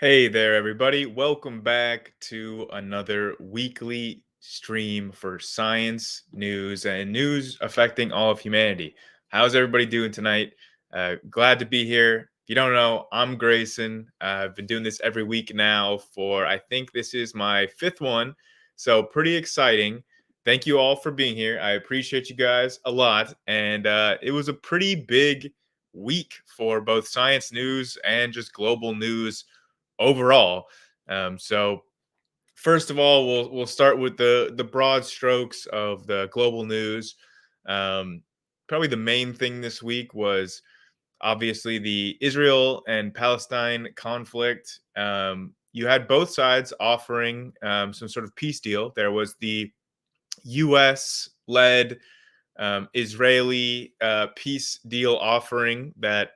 Hey there, everybody. Welcome back to another weekly stream for science, news, and news affecting all of humanity. How's everybody doing tonight? Glad to be here. If you don't know, I'm Grayson. I've been doing this every week now for, I think this is my fifth one. So, pretty exciting. Thank you all for being here. I appreciate you guys a lot. And it was a pretty big week for both science news and just global news overall. So first of all, we'll start with the broad strokes of the global news. Um, Probably the main thing this week was obviously the Israel and Palestine conflict. You had both sides offering some sort of peace deal. There was the U.S. led Israeli peace deal offering that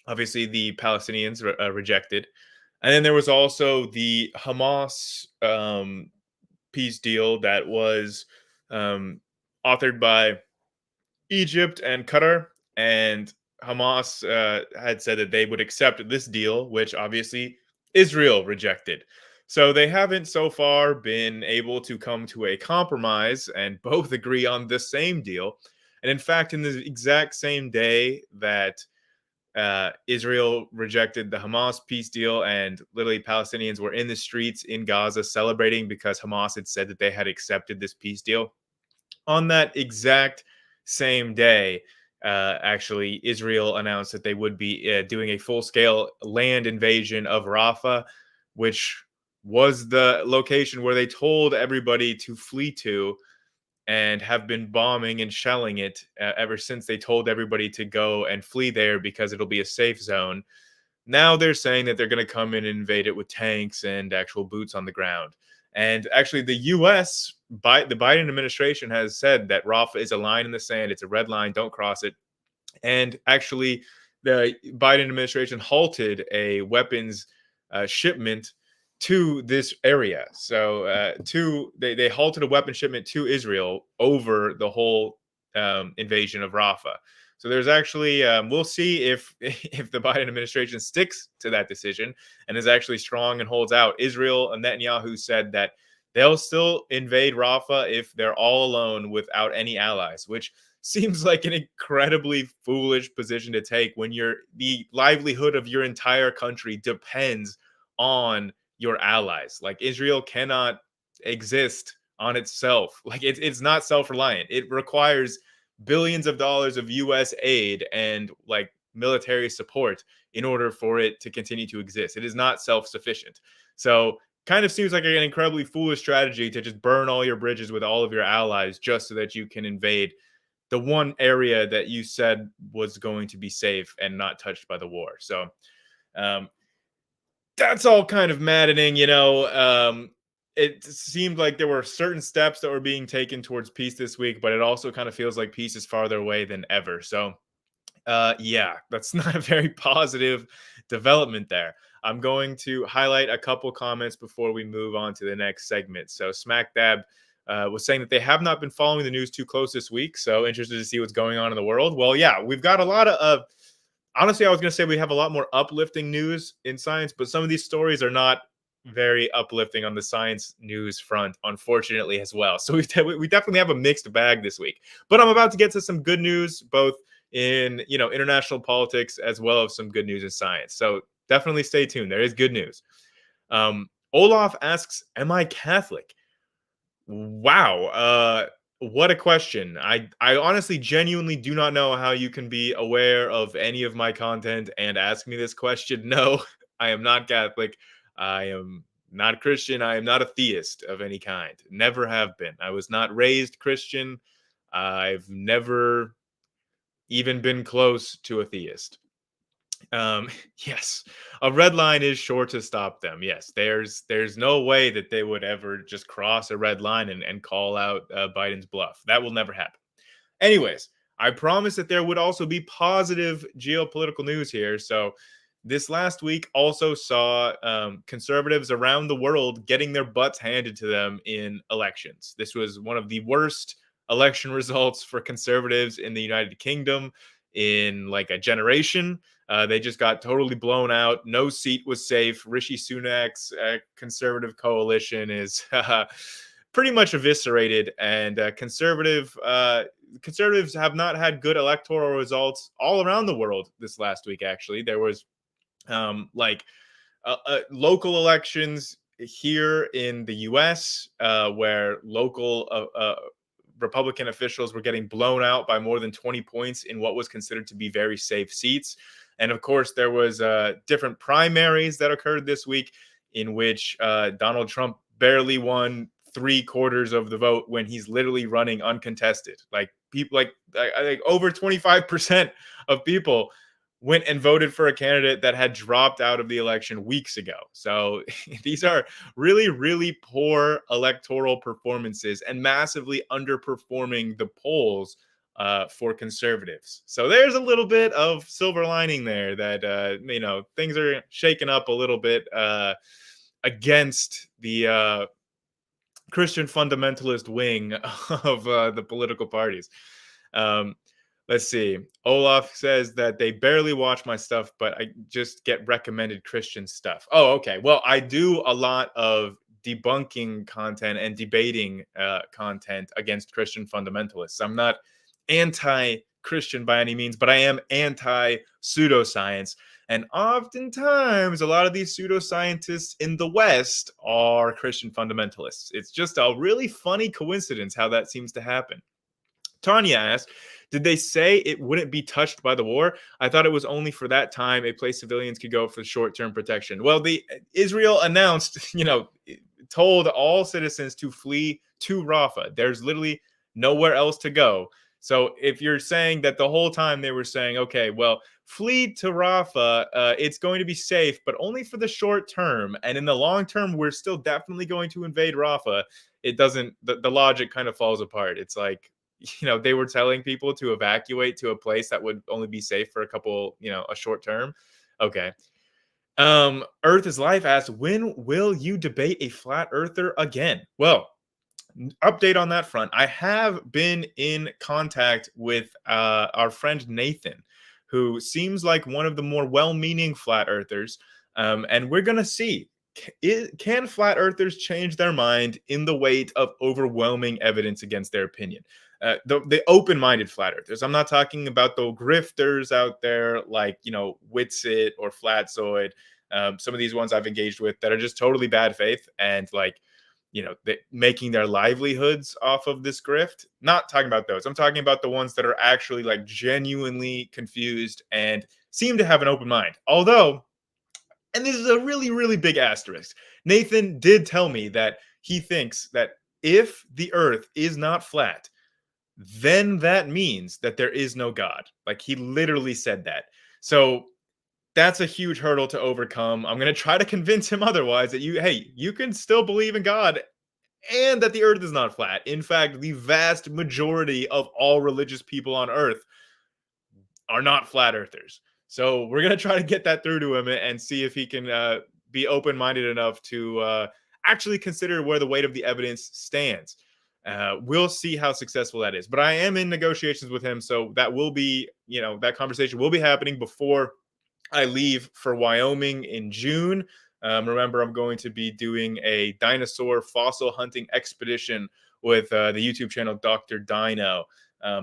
obviously the Palestinians rejected. And then there was also the Hamas peace deal that was um, authored by Egypt and Qatar. And Hamas had said that they would accept this deal, which obviously Israel rejected. So they haven't so far been able to come to a compromise and both agree on the same deal. And in fact, in the exact same day that Israel rejected the Hamas peace deal, and literally Palestinians were in the streets in Gaza celebrating because Hamas had said that they had accepted this peace deal. On that exact same day, actually, Israel announced that they would be doing a full scale land invasion of Rafah, which was the location where they told everybody to flee to and have been bombing and shelling it ever since they told everybody to go and flee there because it'll be a safe zone. Now they're saying that they're going to come in and invade it with tanks and actual boots on the ground. And actually, the U.S., the Biden administration has said that Rafah is a line in the sand. It's a red line. Don't cross it. And actually, the Biden administration halted a weapons shipment to this area. So, they halted a weapon shipment to Israel over the whole invasion of Rafah. So there's actually we'll see if if the Biden administration sticks to that decision and is actually strong and holds out. Israel and Netanyahu said that they'll still invade Rafah if they're all alone without any allies, which seems like an incredibly foolish position to take when the livelihood of your entire country depends on your allies. Like Israel cannot exist on itself. Like it's not self-reliant. It requires billions of dollars of US aid and like military support in order for it to continue to exist. It is not self-sufficient. So kind of seems like an incredibly foolish strategy to just burn all your bridges with all of your allies just so that you can invade the one area that you said was going to be safe and not touched by the war. So um, that's all kind of maddening, it seemed like there were certain steps that were being taken towards peace this week, but it also kind of feels like peace is farther away than ever. So yeah, that's not a very positive development there. I'm going to highlight a couple comments before we move on to the next segment. So, Smack Dab was saying that they have not been following the news too close this week. So, interested to see what's going on in the world. Well, yeah, we've got a lot of honestly, I was going to say we have a lot more uplifting news in science, but some of these stories are not very uplifting on the science news front, unfortunately, as well. So we definitely have a mixed bag this week. But I'm about to get to some good news, both in international politics as well as some good news in science. So definitely stay tuned. There is good news. Olaf asks, "Am I Catholic?" Wow. What a question. I honestly genuinely do not know how you can be aware of any of my content and ask me this question. No, I am not Catholic. I am not Christian. I am not a theist of any kind. Never have been. I was not raised Christian. I've never even been close to a theist. Um, yes, a red line is sure to stop them. Yes, there's no way that they would ever just cross a red line and call out Biden's bluff. That will never happen. Anyways, I promise that there would also be positive geopolitical news here. So this last week also saw conservatives around the world getting their butts handed to them in elections. This was one of the worst election results for conservatives in the United Kingdom in like a generation. They just got totally blown out. No seat was safe. Rishi Sunak's conservative coalition is pretty much eviscerated, and conservatives have not had good electoral results all around the world this last week. Actually, there was like local elections here in the U.S. Where local Republican officials were getting blown out by more than 20 points in what was considered to be very safe seats. And of course, there was different primaries that occurred this week in which Donald Trump barely won three-quarters of the vote when he's literally running uncontested. Like people, like over 25% of people went and voted for a candidate that had dropped out of the election weeks ago. So these are really, really poor electoral performances and massively underperforming the polls for conservatives. So there's a little bit of silver lining there that, things are shaking up a little bit against the Christian fundamentalist wing of the political parties. Um, let's see. Olaf says that they barely watch my stuff, but I just get recommended Christian stuff. Oh, okay. Well, I do a lot of debunking content and debating content against Christian fundamentalists. I'm not anti-Christian by any means, but I am anti-pseudoscience. And oftentimes, a lot of these pseudoscientists in the West are Christian fundamentalists. It's just a really funny coincidence how that seems to happen. Tanya asked, did they say it wouldn't be touched by the war? I thought it was only for that time, a place civilians could go for short-term protection. Well, the Israel announced, told all citizens to flee to Rafah. There's literally nowhere else to go. So if you're saying that the whole time they were saying, okay, well, flee to Rafah, it's going to be safe, but only for the short term. And in the long term, we're still definitely going to invade Rafah. It doesn't, the logic kind of falls apart. It's like, they were telling people to evacuate to a place that would only be safe for a short term. Okay. Earth is Life asks, when will you debate a flat earther again? Well, update on that front. I have been in contact with our friend Nathan, who seems like one of the more well-meaning flat earthers. And we're going to see, can flat earthers change their mind in the weight of overwhelming evidence against their opinion? The open-minded flat earthers. I'm not talking about the grifters out there like, Witsit or Flatzoid. Some of these ones I've engaged with that are just totally bad faith and making their livelihoods off of this grift. Not talking about those. I'm talking about the ones that are actually like genuinely confused and seem to have an open mind. Although, and this is a really, really big asterisk, Nathan did tell me that he thinks that if the earth is not flat, then that means that there is no God. Like he literally said that. So that's a huge hurdle to overcome. I'm going to try to convince him otherwise that you can still believe in God and that the earth is not flat. In fact, the vast majority of all religious people on earth are not flat earthers. So we're going to try to get that through to him and see if he can be open-minded enough to actually consider where the weight of the evidence stands. We'll see how successful that is. But I am in negotiations with him, so that will be, that conversation will be happening before I leave for Wyoming in June. Remember, I'm going to be doing a dinosaur fossil hunting expedition with the YouTube channel Dr. Dino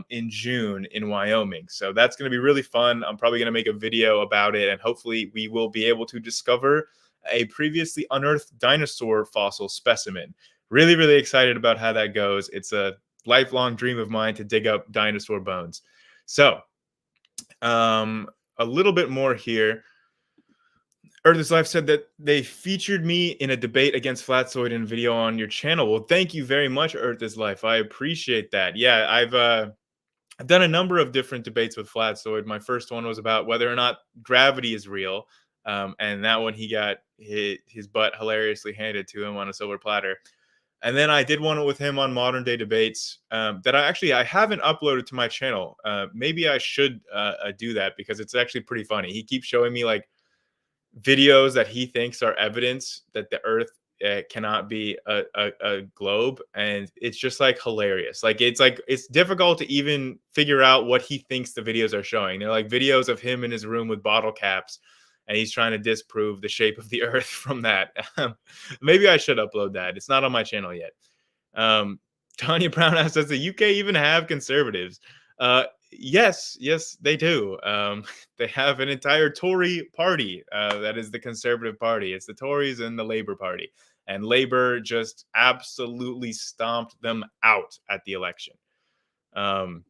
in June in Wyoming. So that's going to be really fun. I'm probably going to make a video about it, and hopefully we will be able to discover a previously unearthed dinosaur fossil specimen. Really, really excited about how that goes. It's a lifelong dream of mine to dig up dinosaur bones. So, a little bit more here. Earth is Life said that they featured me in a debate against Flatzoid in a video on your channel. Well, thank you very much, Earth is Life. I appreciate that. Yeah, I've done a number of different debates with Flatzoid. My first one was about whether or not gravity is real. And that one, he got his butt hilariously handed to him on a silver platter. And then I did one with him on modern day debates that I haven't uploaded to my channel. Maybe I should do that because it's actually pretty funny. He keeps showing me like videos that he thinks are evidence that the earth cannot be a globe, and it's just like hilarious. Like it's difficult to even figure out what he thinks the videos are showing. They're like videos of him in his room with bottle caps, and he's trying to disprove the shape of the Earth from that. Maybe I should upload that. It's not on my channel yet. Tanya Brown asks, does the UK even have conservatives? Yes, they do. They have an entire Tory party that is the Conservative Party. It's the Tories and the Labour Party. And Labour just absolutely stomped them out at the election. Um,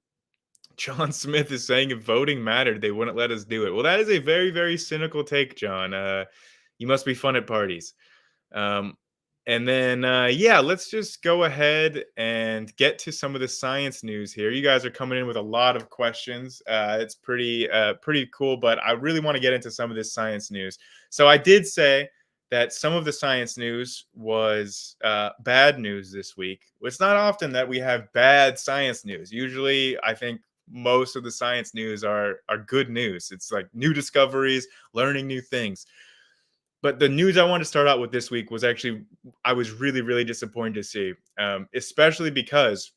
John Smith is saying if voting mattered, they wouldn't let us do it. Well, that is a very, very cynical take, John. You must be fun at parties. Um, and then, yeah, let's just go ahead and get to some of the science news here. You guys are coming in with a lot of questions. It's pretty cool, but I really want to get into some of this science news. So I did say that some of the science news was bad news this week. It's not often that we have bad science news. Usually, I think most of the science news are good news. It's like new discoveries, learning new things. But the news I want to start out with this week was actually I was really, really disappointed to see, especially because,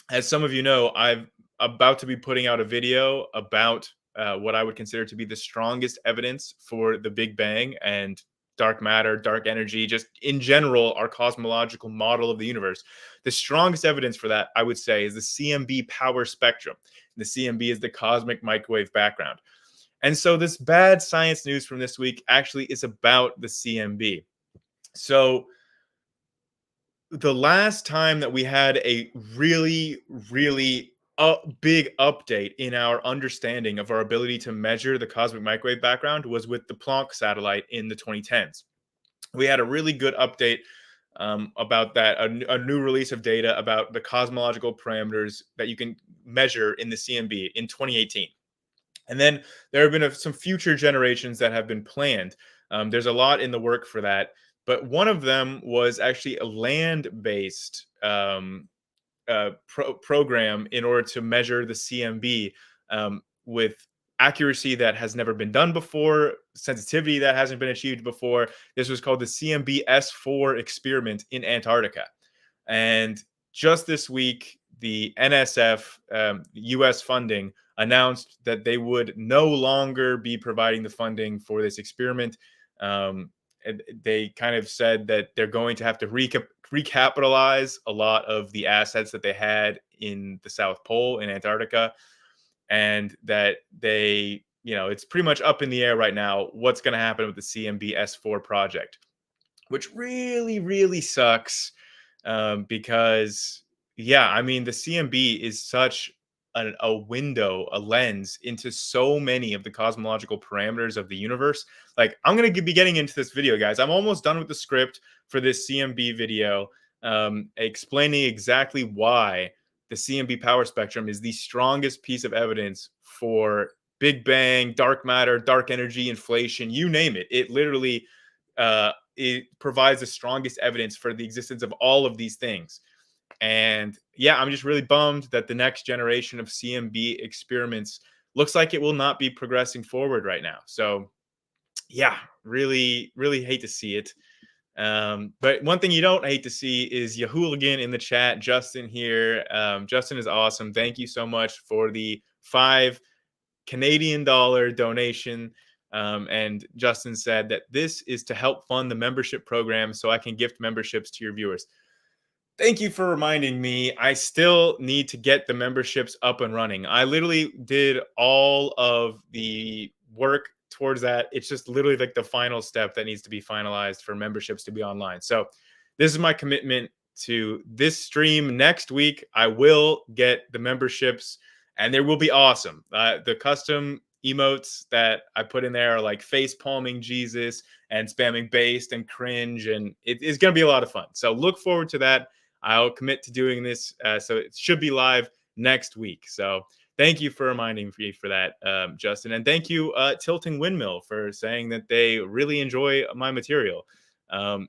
as some of you know, I'm about to be putting out a video about what I would consider to be the strongest evidence for the Big Bang and dark matter, dark energy, just in general, our cosmological model of the universe. The strongest evidence for that, I would say, is the CMB power spectrum. The CMB is the cosmic microwave background. And so this bad science news from this week actually is about the CMB. So the last time that we had a really, really big update in our understanding of our ability to measure the cosmic microwave background was with the Planck satellite in the 2010s. We had a really good update about that, a new release of data about the cosmological parameters that you can measure in the CMB in 2018. And then there have been some future generations that have been planned. There's a lot in the work for that, but one of them was actually a land-based program in order to measure the CMB with accuracy that has never been done before, sensitivity that hasn't been achieved before. This was called the CMB S4 experiment in Antarctica. And just this week, the NSF, US funding, announced that they would no longer be providing the funding for this experiment. They kind of said that they're going to have to recapitalize a lot of the assets that they had in the South Pole in Antarctica, and that it's pretty much up in the air right now what's going to happen with the CMB S4 project, which really, really sucks because, yeah, I mean, the CMB is such a window, a lens into so many of the cosmological parameters of the universe. Like, I'm going to be getting into this video, guys. I'm almost done with the script for this CMB video, explaining exactly why the CMB power spectrum is the strongest piece of evidence for Big Bang, dark matter, dark energy, inflation, you name it. It literally it provides the strongest evidence for the existence of all of these things. And yeah, I'm just really bummed that the next generation of CMB experiments looks like it will not be progressing forward right now. So yeah, really, really hate to see it. But one thing you don't hate to see is your hooligan in the chat, Justin here. Justin is awesome. Thank you so much for the $5 Canadian donation. And Justin said that this is to help fund the membership program so I can gift memberships to your viewers. Thank you for reminding me. I still need to get the memberships up and running. I literally did all of the work towards that. It's just literally like the final step that needs to be finalized for memberships to be online. So this is my commitment to this stream next week. I will get the memberships and they will be awesome. The custom emotes that I put in there are like face palming Jesus and spamming based and cringe. And it's going to be a lot of fun. So look forward to that. I'll commit to doing this. So it should be live next week. So thank you for reminding me for that, Justin. And thank you, Tilting Windmill, for saying that they really enjoy my material.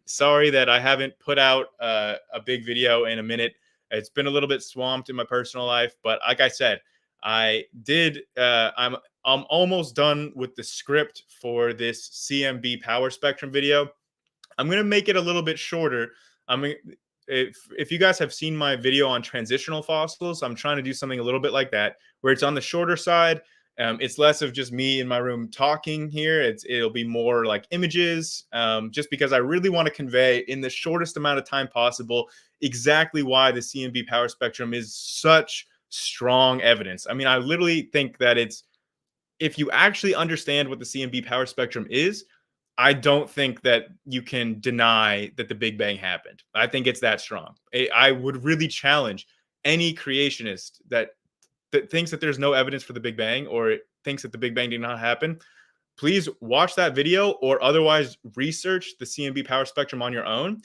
Sorry that I haven't put out a big video in a minute. It's been a little bit swamped in my personal life. But like I said, I'm almost done with the script for this CMB power spectrum video. I'm gonna make it a little bit shorter. I'm gonna, if you guys have seen my video on transitional fossils, I'm trying to do something a little bit like that, where it's on the shorter side. It's less of just me in my room talking here. It'll be more like images, just because I really want to convey in the shortest amount of time possible exactly why the CMB power spectrum is such strong evidence. I mean, I literally think that it's, if you actually understand what the CMB power spectrum is, I don't think that you can deny that the Big Bang happened. I think it's that strong. I would really challenge any creationist that thinks that there's no evidence for the Big Bang, or thinks that the Big Bang did not happen. Please watch that video, or otherwise research the CMB power spectrum on your own.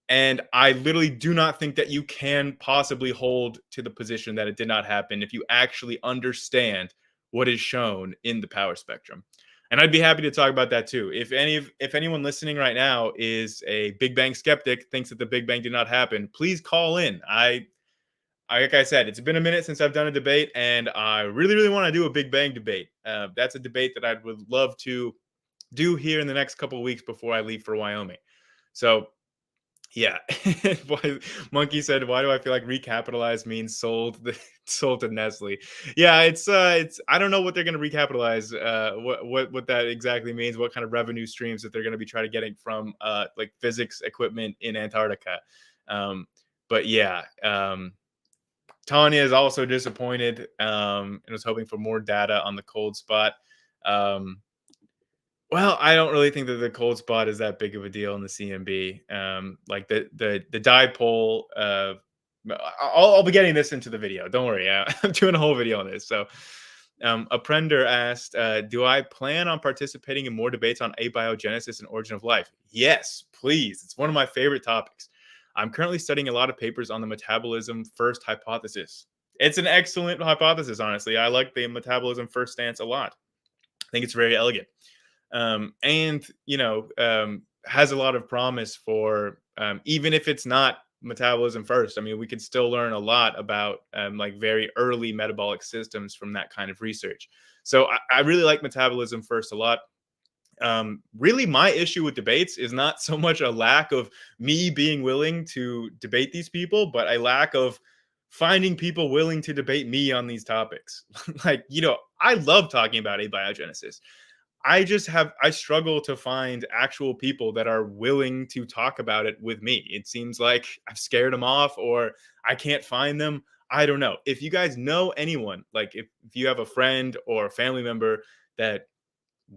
And I literally do not think that you can possibly hold to the position that it did not happen if you actually understand what is shown in the power spectrum. And I'd be happy to talk about that too. If anyone listening right now is a Big Bang skeptic, thinks that the Big Bang did not happen, please call in. Like I said, it's been a minute since I've done a debate, and I really, really want to do a Big Bang debate. That's a debate that I would love to do here in the next couple of weeks before I leave for Wyoming. So yeah. Monkey said, "Why do I feel like recapitalized means sold to Nestle?" Yeah, it's I don't know what they're going to recapitalize. What that exactly means. What kind of revenue streams that they're going to be trying to getting from like physics equipment in Antarctica. Um, but yeah, Tanya is also disappointed and was hoping for more data on the cold spot. Um, well, I don't really think that the cold spot is that big of a deal in the CMB. Like the dipole. I'll be getting this into the video. Don't worry. I'm doing a whole video on this. So, Aprender asked, "Do I plan on participating in more debates on abiogenesis and origin of life?" Yes, please. It's one of my favorite topics. I'm currently studying a lot of papers on the metabolism first hypothesis. It's an excellent hypothesis, honestly. I like the metabolism first stance a lot. I think it's very elegant, and has a lot of promise for, even if it's not metabolism first. I mean, we could still learn a lot about like very early metabolic systems from that kind of research. So I really like metabolism first a lot. Really, my issue with debates is not so much a lack of me being willing to debate these people, but a lack of finding people willing to debate me on these topics. Like, I love talking about abiogenesis. I struggle to find actual people that are willing to talk about it with me. It seems like I've scared them off, or I can't find them. I don't know. If you guys know anyone, like if you have a friend or a family member that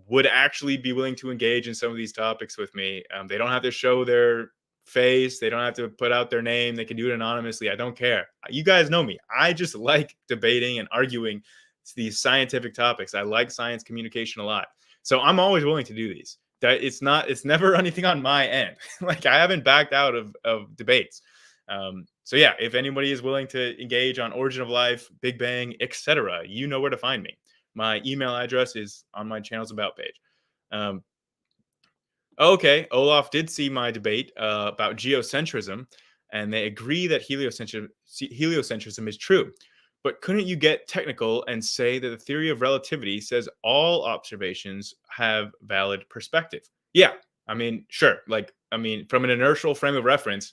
would actually be willing to engage in some of these topics with me, they don't have to show their face. They don't have to put out their name. They can do it anonymously. I don't care. You guys know me. I just like debating and arguing these scientific topics. I like science communication a lot. So I'm always willing to do these. That it's never anything on my end. Like, I haven't backed out of debates. So yeah, if anybody is willing to engage on origin of life, Big Bang, etc., you know where to find me. My email address is on my channel's about page. Um, okay, Olaf did see my debate about geocentrism, and they agree that heliocentrism is true. But couldn't you get technical and say that the theory of relativity says all observations have valid perspective? Yeah, I mean, sure. Like, I mean, from an inertial frame of reference,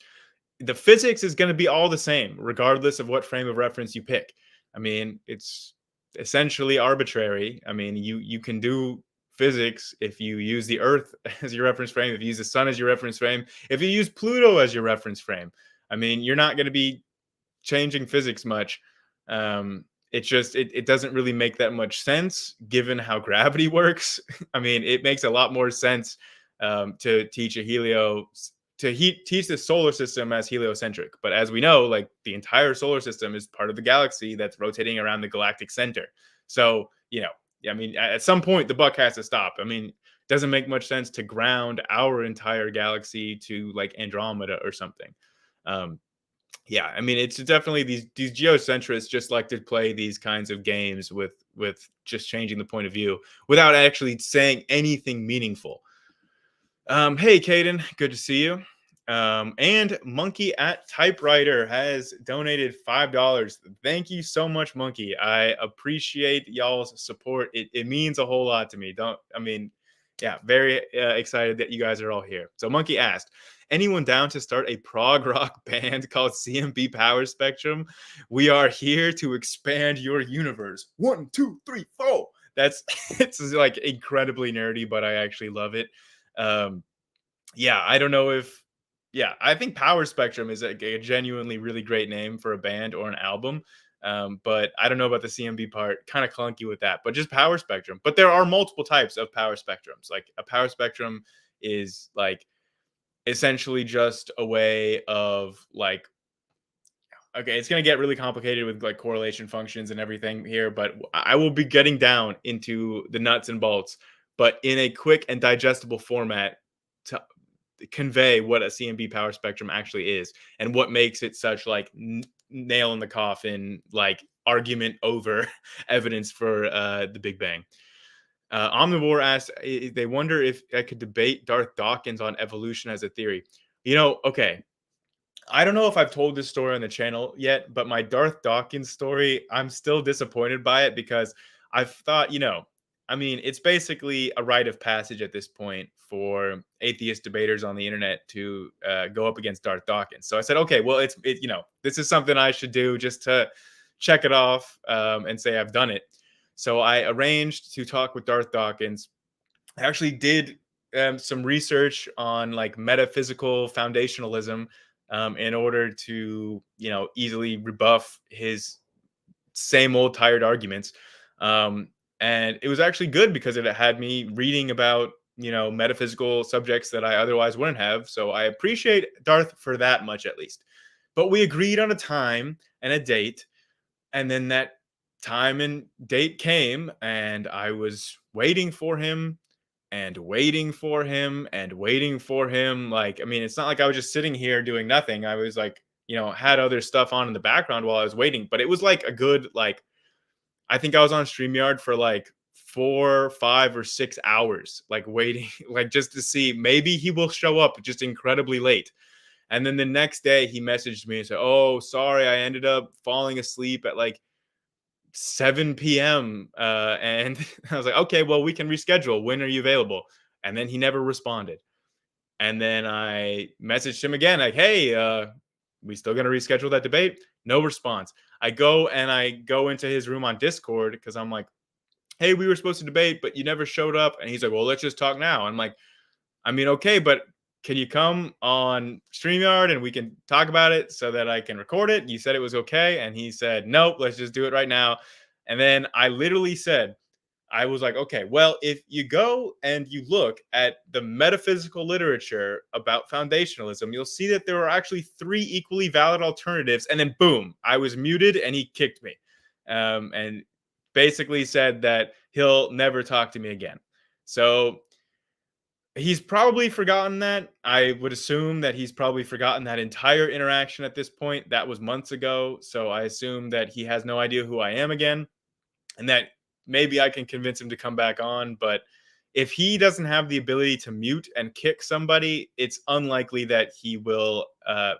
the physics is going to be all the same, regardless of what frame of reference you pick. I mean, it's essentially arbitrary. I mean, you can do physics if you use the Earth as your reference frame, if you use the Sun as your reference frame, if you use Pluto as your reference frame. I mean, you're not going to be changing physics much. It doesn't really make that much sense given how gravity works. I mean, it makes a lot more sense to teach teach the solar system as heliocentric. But as we know, like, the entire solar system is part of the galaxy that's rotating around the galactic center. So, I mean, at some point the buck has to stop. I mean, it doesn't make much sense to ground our entire galaxy to like Andromeda or something. Um, yeah, I mean, it's definitely these geocentrists just like to play these kinds of games with just changing the point of view without actually saying anything meaningful. Hey, Caden, good to see you. And Monkey at Typewriter has donated $5. Thank you so much, Monkey. I appreciate y'all's support. It means a whole lot to me. Yeah, very excited that you guys are all here. So, Monkey asked, anyone down to start a prog rock band called CMB Power Spectrum? We are here to expand your universe. One, two, three, four. That's it's like incredibly nerdy, but I actually love it. Um, yeah, I don't know if yeah, I think Power Spectrum is a genuinely really great name for a band or an album. But I don't know about the CMB part. Kind of clunky with that, but just Power Spectrum. But there are multiple types of power spectrums. Like a power spectrum is like essentially just a way of like okay, it's going to get really complicated with like correlation functions and everything here, but I will be getting down into the nuts and bolts, but in a quick and digestible format to convey what a CMB power spectrum actually is and what makes it such like nail in the coffin like argument over evidence for the Big Bang. Omnivore asks, they wonder if I could debate Darth Dawkins on evolution as a theory. Okay, I don't know if I've told this story on the channel yet, but my Darth Dawkins story, I'm still disappointed by it because I've thought, I mean, it's basically a rite of passage at this point for atheist debaters on the internet to go up against Darth Dawkins. So I said, okay, well, this is something I should do just to check it off and say I've done it. So I arranged to talk with Darth Dawkins. I actually did some research on like metaphysical foundationalism in order to, easily rebuff his same old tired arguments. Um, and it was actually good because it had me reading about, metaphysical subjects that I otherwise wouldn't have. So I appreciate Darth for that much at least. But we agreed on a time and a date. And then that time and date came, and I was waiting for him and waiting for him and waiting for him. Like, I mean, it's not like I was just sitting here doing nothing. I was like, had other stuff on in the background while I was waiting. But it was like a good, like, I think I was on StreamYard for like 4, 5, or 6 hours, like waiting, like just to see maybe he will show up just incredibly late. And then the next day he messaged me and said, oh, sorry, I ended up falling asleep at like 7 p.m. And I was like, okay, well, we can reschedule. When are you available? And then he never responded. And then I messaged him again, like, hey, we still gonna reschedule that debate? No response. I go into his room on Discord because I'm like, hey, we were supposed to debate, but you never showed up. And he's like, well, let's just talk now. I'm like, I mean, okay, but can you come on StreamYard and we can talk about it so that I can record it? You said it was okay. And he said, nope, let's just do it right now. And then I literally said, I was like, okay, well, if you go and you look at the metaphysical literature about foundationalism, you'll see that there are actually 3 equally valid alternatives. And then boom, I was muted and he kicked me and basically said that he'll never talk to me again. So he's probably forgotten that. I would assume that he's probably forgotten that entire interaction at this point. That was months ago. So I assume that he has no idea who I am again and that maybe I can convince him to come back on. But if he doesn't have the ability to mute and kick somebody, it's unlikely that he will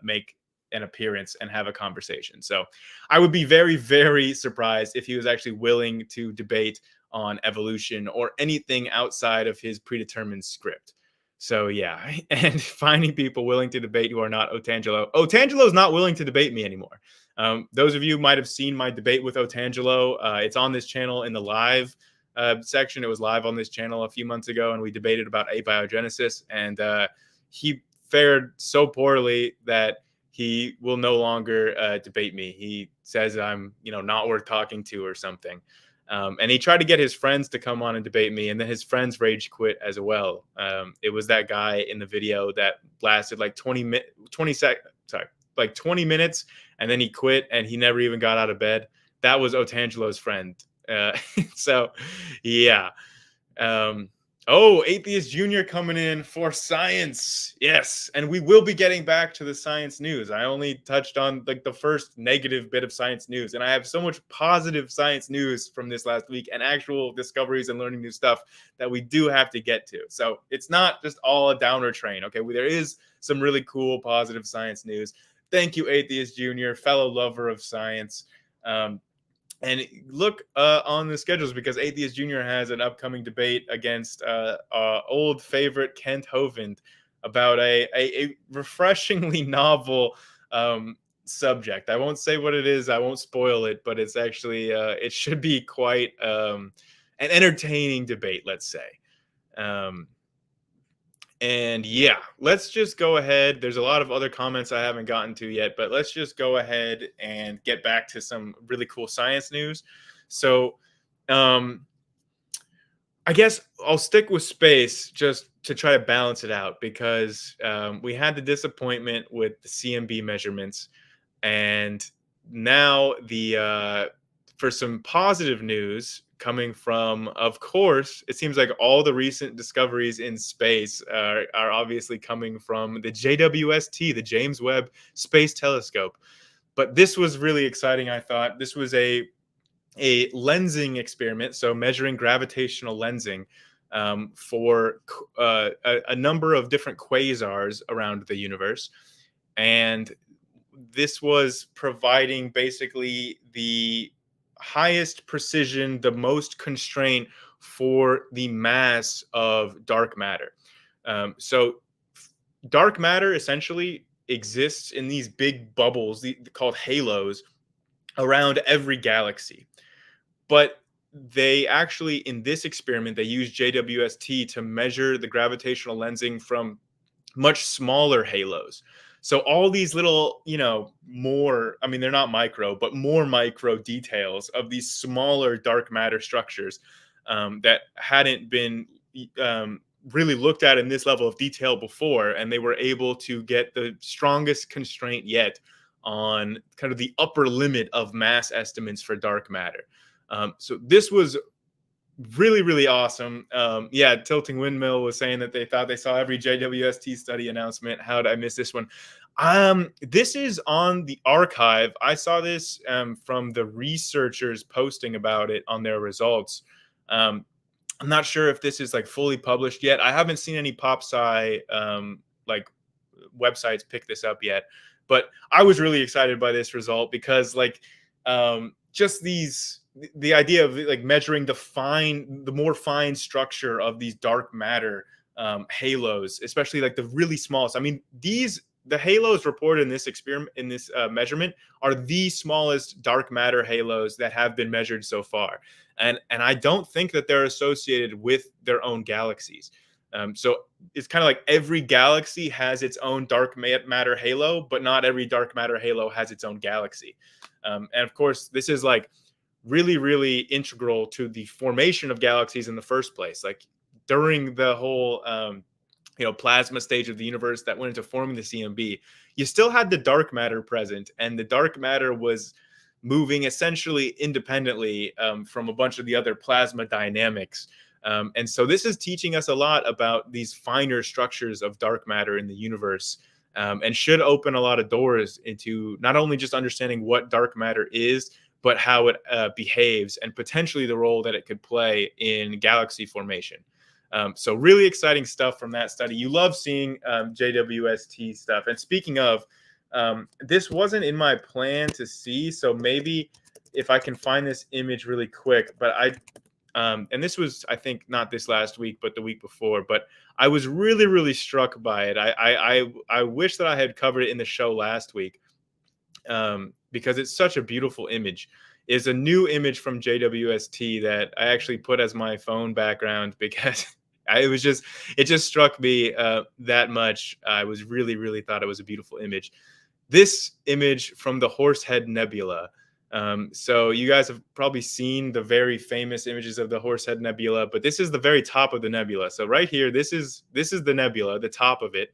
make an appearance and have a conversation. So I would be very, very surprised if he was actually willing to debate on evolution or anything outside of his predetermined script. So yeah, and finding people willing to debate who are not Otangelo. Otangelo is not willing to debate me anymore. Those of you might have seen my debate with Otangelo. It's on this channel in the live section. It was live on this channel a few months ago, and we debated about abiogenesis. And he fared so poorly that he will no longer debate me. He says I'm, not worth talking to or something. And he tried to get his friends to come on and debate me, and then his friends rage quit as well. It was that guy in the video that lasted like 20 minutes, and then he quit, and he never even got out of bed. That was Otangelo's friend. So, yeah. Atheist Junior coming in for science. Yes. And we will be getting back to the science news. I only touched on like the first negative bit of science news. And I have so much positive science news from this last week and actual discoveries and learning new stuff that we do have to get to. So it's not just all a downer train. Okay. There is some really cool, positive science news. Thank you, Atheist Junior, fellow lover of science. And look on the schedules, because Atheist Junior has an upcoming debate against old favorite Kent Hovind about a refreshingly novel subject. I won't say what it is. I won't spoil it, but it's actually it should be quite an entertaining debate, let's say. Um, and yeah, let's just go ahead. There's a lot of other comments I haven't gotten to yet, but let's just go ahead and get back to some really cool science news. So, um, I guess I'll stick with space just to try to balance it out, because we had the disappointment with the CMB measurements, and now the for some positive news coming from, of course, it seems like all the recent discoveries in space are obviously coming from the JWST, the James Webb Space Telescope. But this was really exciting. I thought this was a lensing experiment, so measuring gravitational lensing for a number of different quasars around the universe. And this was providing basically the highest precision, the most constraint for the mass of dark matter. So, dark matter essentially exists in these big bubbles called halos around every galaxy. But they actually, in this experiment, they used JWST to measure the gravitational lensing from much smaller halos. So all these little, more, I mean, they're not micro, but more micro details of these smaller dark matter structures that hadn't been um, really looked at in this level of detail before. And they were able to get the strongest constraint yet on kind of the upper limit of mass estimates for dark matter. So this was really, really awesome. Yeah, Tilting Windmill was saying that they thought they saw every JWST study announcement. How did I miss this one? This is on the archive. I saw this from the researchers posting about it on their results. I'm not sure if this is like fully published yet. I haven't seen any PopSci like websites pick this up yet, but I was really excited by this result because just the idea of like measuring the more fine structure of these dark matter halos, especially like the really smallest. I mean, the halos reported in this experiment, in this measurement, are the smallest dark matter halos that have been measured so far, and I don't think that they're associated with their own galaxies. So it's kind of like every galaxy has its own dark matter halo, but not every dark matter halo has its own galaxy. And of course, this is like really, really integral to the formation of galaxies in the first place. Like during the whole, plasma stage of the universe that went into forming the CMB, you still had the dark matter present, and the dark matter was moving essentially independently from a bunch of the other plasma dynamics. And so this is teaching us a lot about these finer structures of dark matter in the universe, and should open a lot of doors into not only just understanding what dark matter is, but how it behaves and potentially the role that it could play in galaxy formation. So really exciting stuff from that study. You love seeing JWST stuff. And speaking of, this wasn't in my plan to see, so maybe if I can find this image really quick, but and this was, I think, not this last week, but the week before. But I was really, really struck by it. I wish that I had covered it in the show last week, because it's such a beautiful image. Is a new image from JWST that I actually put as my phone background because it just struck me that much. I was really, really thought it was a beautiful image. This image from the Horsehead Nebula. So you guys have probably seen the very famous images of the Horsehead Nebula, but this is the very top of the nebula. So right here, this is the nebula, the top of it.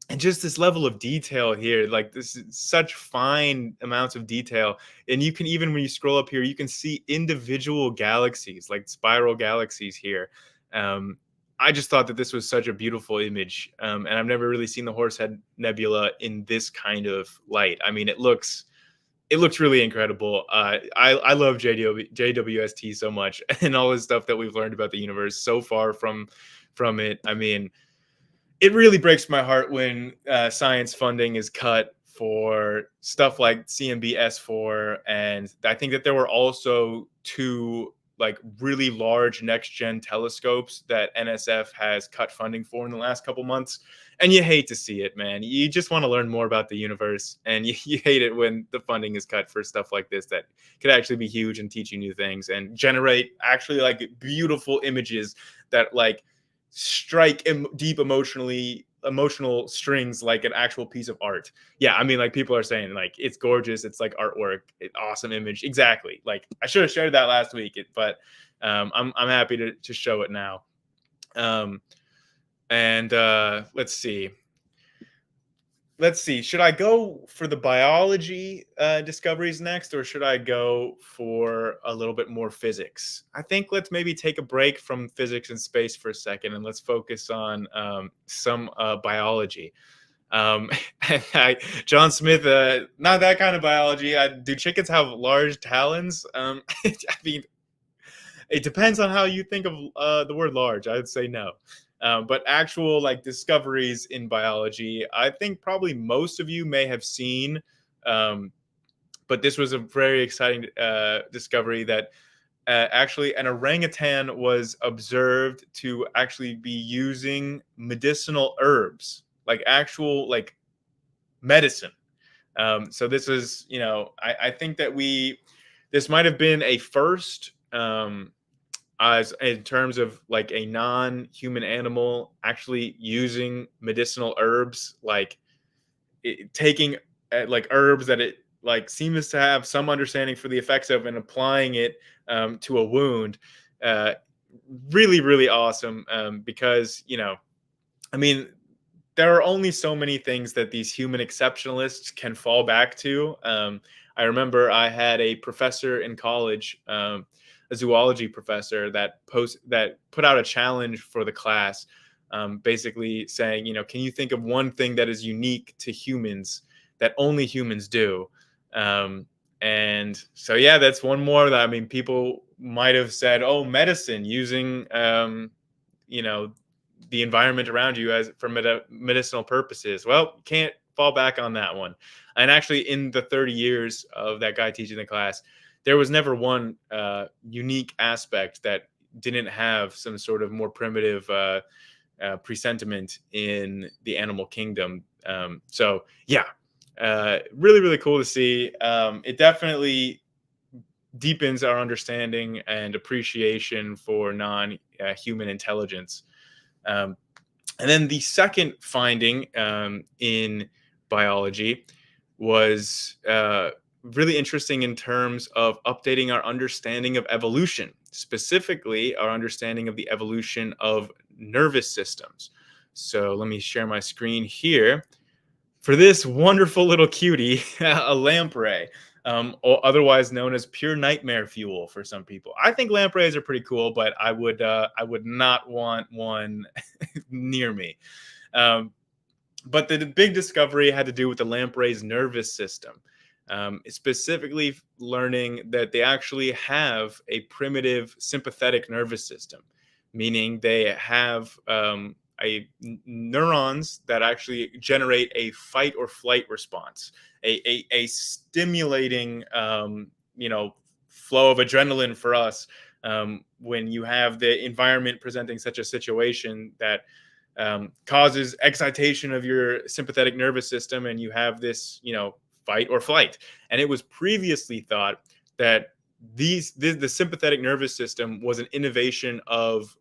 And just this level of detail here, like this is such fine amounts of detail. And you can, even when you scroll up here, you can see individual galaxies, like spiral galaxies here. I just thought that this was such a beautiful image. And I've never really seen the Horsehead Nebula in this kind of light. I mean, it looks really incredible. I love JWST so much, and all the stuff that we've learned about the universe so far from it. I mean, it really breaks my heart when science funding is cut for stuff like CMB-S4, and I think that there were also two like really large next gen telescopes that NSF has cut funding for in the last couple months. And you hate to see it, man. You just want to learn more about the universe, and you hate it when the funding is cut for stuff like this that could actually be huge and teach you new things and generate actually like beautiful images that like strike deep emotional strings like an actual piece of art. Yeah, I mean, like people are saying like it's gorgeous, it's like artwork, awesome image. Exactly. Like I should have shared that last week, but I'm happy to show it now. Um, and let's see. Should I go for the biology discoveries next, or should I go for a little bit more physics? I think let's maybe take a break from physics and space for a second, and let's focus on some biology. Um, John Smith, not that kind of biology. Do chickens have large talons? I mean, it depends on how you think of the word large. I would say no. But actual like discoveries in biology, I think probably most of you may have seen. Um, but this was a very exciting discovery that actually an orangutan was observed to actually be using medicinal herbs, like actual like medicine. So this is, I think that this might have been a first. As in terms of like a non-human animal actually using medicinal herbs, like taking like herbs that it like seems to have some understanding for the effects of and applying it to a wound. uh, Really really awesome, because I mean, there are only so many things that these human exceptionalists can fall back to. I remember I had a professor in college, a zoology professor that put out a challenge for the class, basically saying, can you think of one thing that is unique to humans that only humans do? Um, and so, yeah, that's one more that I mean, people might have said, oh, medicine using, you know, the environment around you as for medicinal purposes. Well, can't fall back on that one. And actually, in the 30 years of that guy teaching the class, there was never one unique aspect that didn't have some sort of more primitive presentiment in the animal kingdom. So, yeah, really, really cool to see. It definitely deepens our understanding and appreciation for non-human intelligence. Um, and then the second finding in biology was really interesting in terms of updating our understanding of evolution, specifically our understanding of the evolution of nervous systems. So let me share my screen here for this wonderful little cutie, a lamprey, or otherwise known as pure nightmare fuel for some people. I think lampreys are pretty cool, but I would not want one near me. Um, but the big discovery had to do with the lamprey's nervous system, specifically learning that they actually have a primitive sympathetic nervous system, meaning they have neurons that actually generate a fight or flight response, a stimulating, flow of adrenaline for us when you have the environment presenting such a situation that causes excitation of your sympathetic nervous system, and you have this, fight or flight. And it was previously thought that the sympathetic nervous system was an innovation of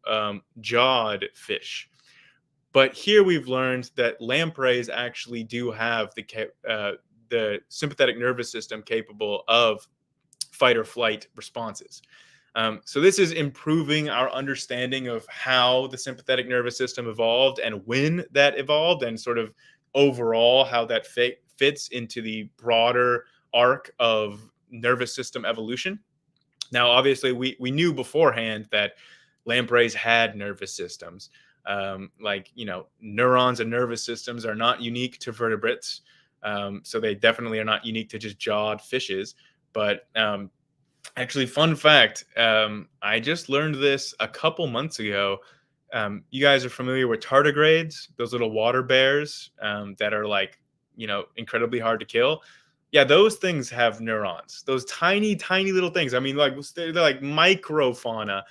jawed fish. But here we've learned that lampreys actually do have the sympathetic nervous system capable of fight or flight responses. So this is improving our understanding of how the sympathetic nervous system evolved and when that evolved, and sort of overall how that fits into the broader arc of nervous system evolution. Now, obviously, we knew beforehand that lampreys had nervous systems. Like, neurons and nervous systems are not unique to vertebrates. So they definitely are not unique to just jawed fishes. But actually, fun fact, I just learned this a couple months ago. You guys are familiar with tardigrades, those little water bears that are like incredibly hard to kill. Yeah, those things have neurons. Those tiny, tiny little things. I mean, like they're like microfauna,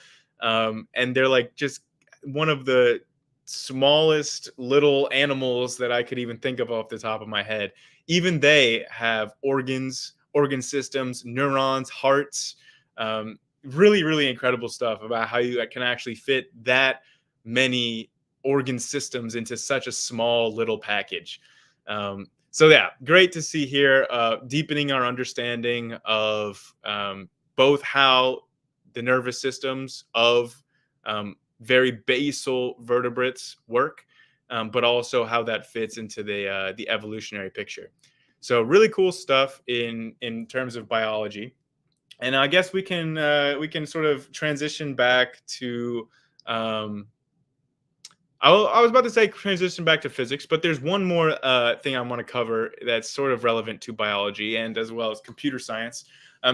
and they're like just one of the smallest little animals that I could even think of off the top of my head. Even they have organs, organ systems, neurons, hearts. Really, really incredible stuff about how you can actually fit that many organ systems into such a small little package. So yeah, great to see here, deepening our understanding of both how the nervous systems of very basal vertebrates work, but also how that fits into the evolutionary picture. So really cool stuff in terms of biology, and I guess we can sort of transition back to. I was about to say transition back to physics, but there's one more thing I want to cover that's sort of relevant to biology and as well as computer science.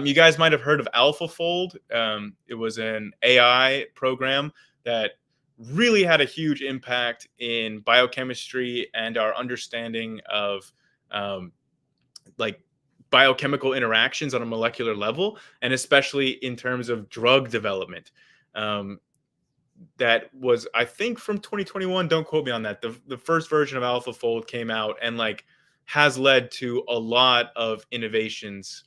You guys might have heard of AlphaFold. It was an AI program that really had a huge impact in biochemistry and our understanding of um, like biochemical interactions on a molecular level, and especially in terms of drug development. Um, that was, I think, from 2021. Don't quote me on that. The first version of AlphaFold came out and like has led to a lot of innovations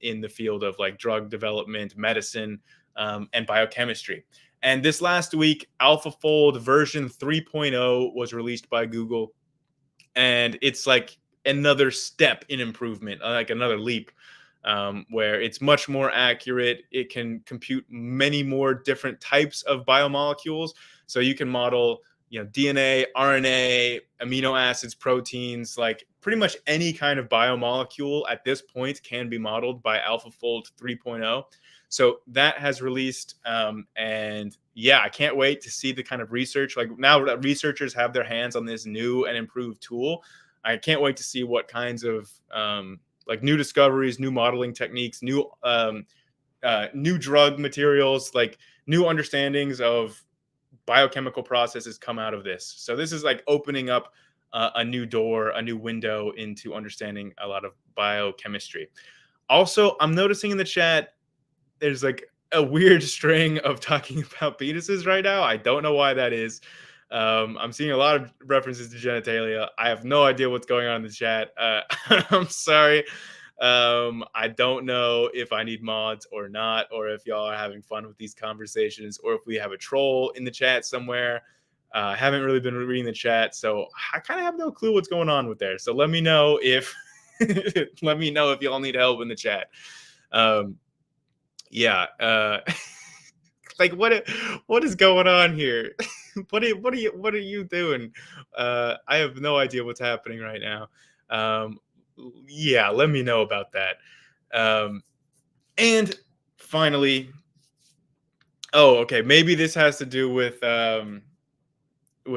in the field of like drug development, medicine, and biochemistry. And this last week, AlphaFold version 3.0 was released by Google, and it's like another step in improvement, like another leap, where it's much more accurate. It can compute many more different types of biomolecules, so you can model, DNA, RNA, amino acids, proteins, like pretty much any kind of biomolecule at this point can be modeled by AlphaFold 3.0. So that has released, and yeah, I can't wait to see the kind of research. Like now that researchers have their hands on this new and improved tool, I can't wait to see what kinds of like new discoveries, new modeling techniques, new drug materials, like new understandings of biochemical processes come out of this. So this is like opening up a new door, a new window into understanding a lot of biochemistry. Also, I'm noticing in the chat there's like a weird string of talking about penises right now. I don't know why that is. I'm seeing a lot of references to genitalia. I have no idea what's going on in the chat. I'm sorry. I don't know if I need mods or not, or if y'all are having fun with these conversations, or if we have a troll in the chat somewhere. I haven't really been reading the chat, so I kind of have no clue what's going on with there. So let me know if let me know if y'all need help in the chat. Um, yeah. Like what is going on here? What are you doing? I have no idea what's happening right now. Um, yeah, let me know about that. Um, and finally, oh, okay, maybe this has to do with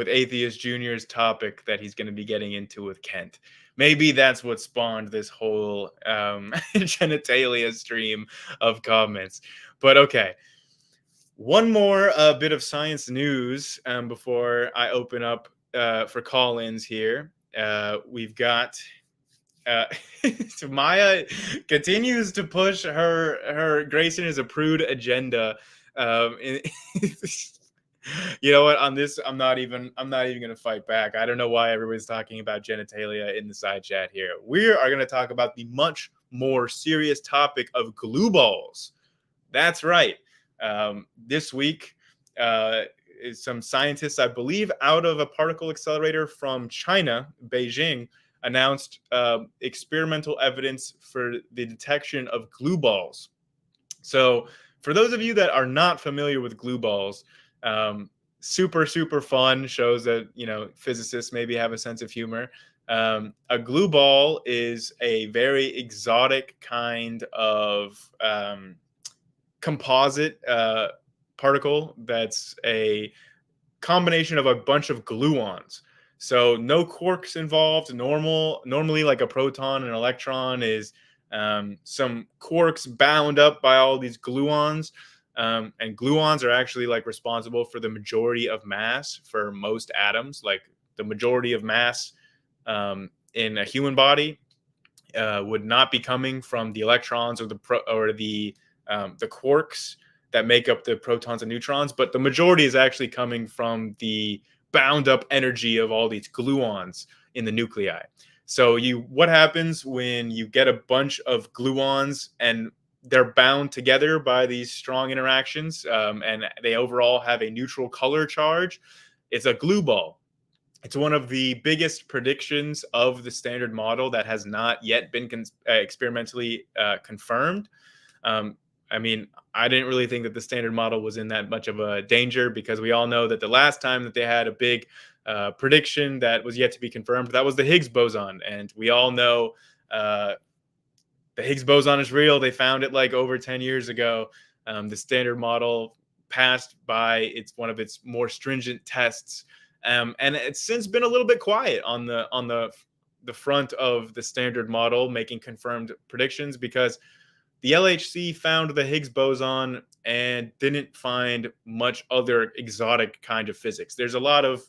Atheist Junior's topic that he's going to be getting into with Kent. Maybe that's what spawned this whole genitalia stream of comments. But okay, one more bit of science news before I open up for call-ins here. We've got Maya continues to push her Grayson is a prude agenda. In, you know what? On this, I'm not even gonna fight back. I don't know why everybody's talking about genitalia in the side chat here. We are gonna talk about the much more serious topic of glue balls. That's right. This week, some scientists, I believe, out of a particle accelerator from China, Beijing, announced experimental evidence for the detection of glue balls. So, for those of you that are not familiar with glue balls, super, super fun. Shows that, physicists maybe have a sense of humor. A glue ball is a very exotic kind of composite particle that's a combination of a bunch of gluons. So no quarks involved. Normally, like a proton and electron is some quarks bound up by all these gluons. And gluons are actually like responsible for the majority of mass for most atoms. Like the majority of mass in a human body would not be coming from the electrons or the quarks that make up the protons and neutrons, but the majority is actually coming from the bound up energy of all these gluons in the nuclei. So what happens when you get a bunch of gluons and they're bound together by these strong interactions, and they overall have a neutral color charge? It's a glue ball. It's one of the biggest predictions of the standard model that has not yet been experimentally confirmed. Um, I mean, I didn't really think that the standard model was in that much of a danger, because we all know that the last time that they had a big prediction that was yet to be confirmed, that was the Higgs boson. And we all know uh, the Higgs boson is real. They found it like over 10 years ago. The standard model passed by one of its more stringent tests, and it's since been a little bit quiet on the front of the standard model making confirmed predictions, because the LHC found the Higgs boson and didn't find much other exotic kind of physics. There's a lot of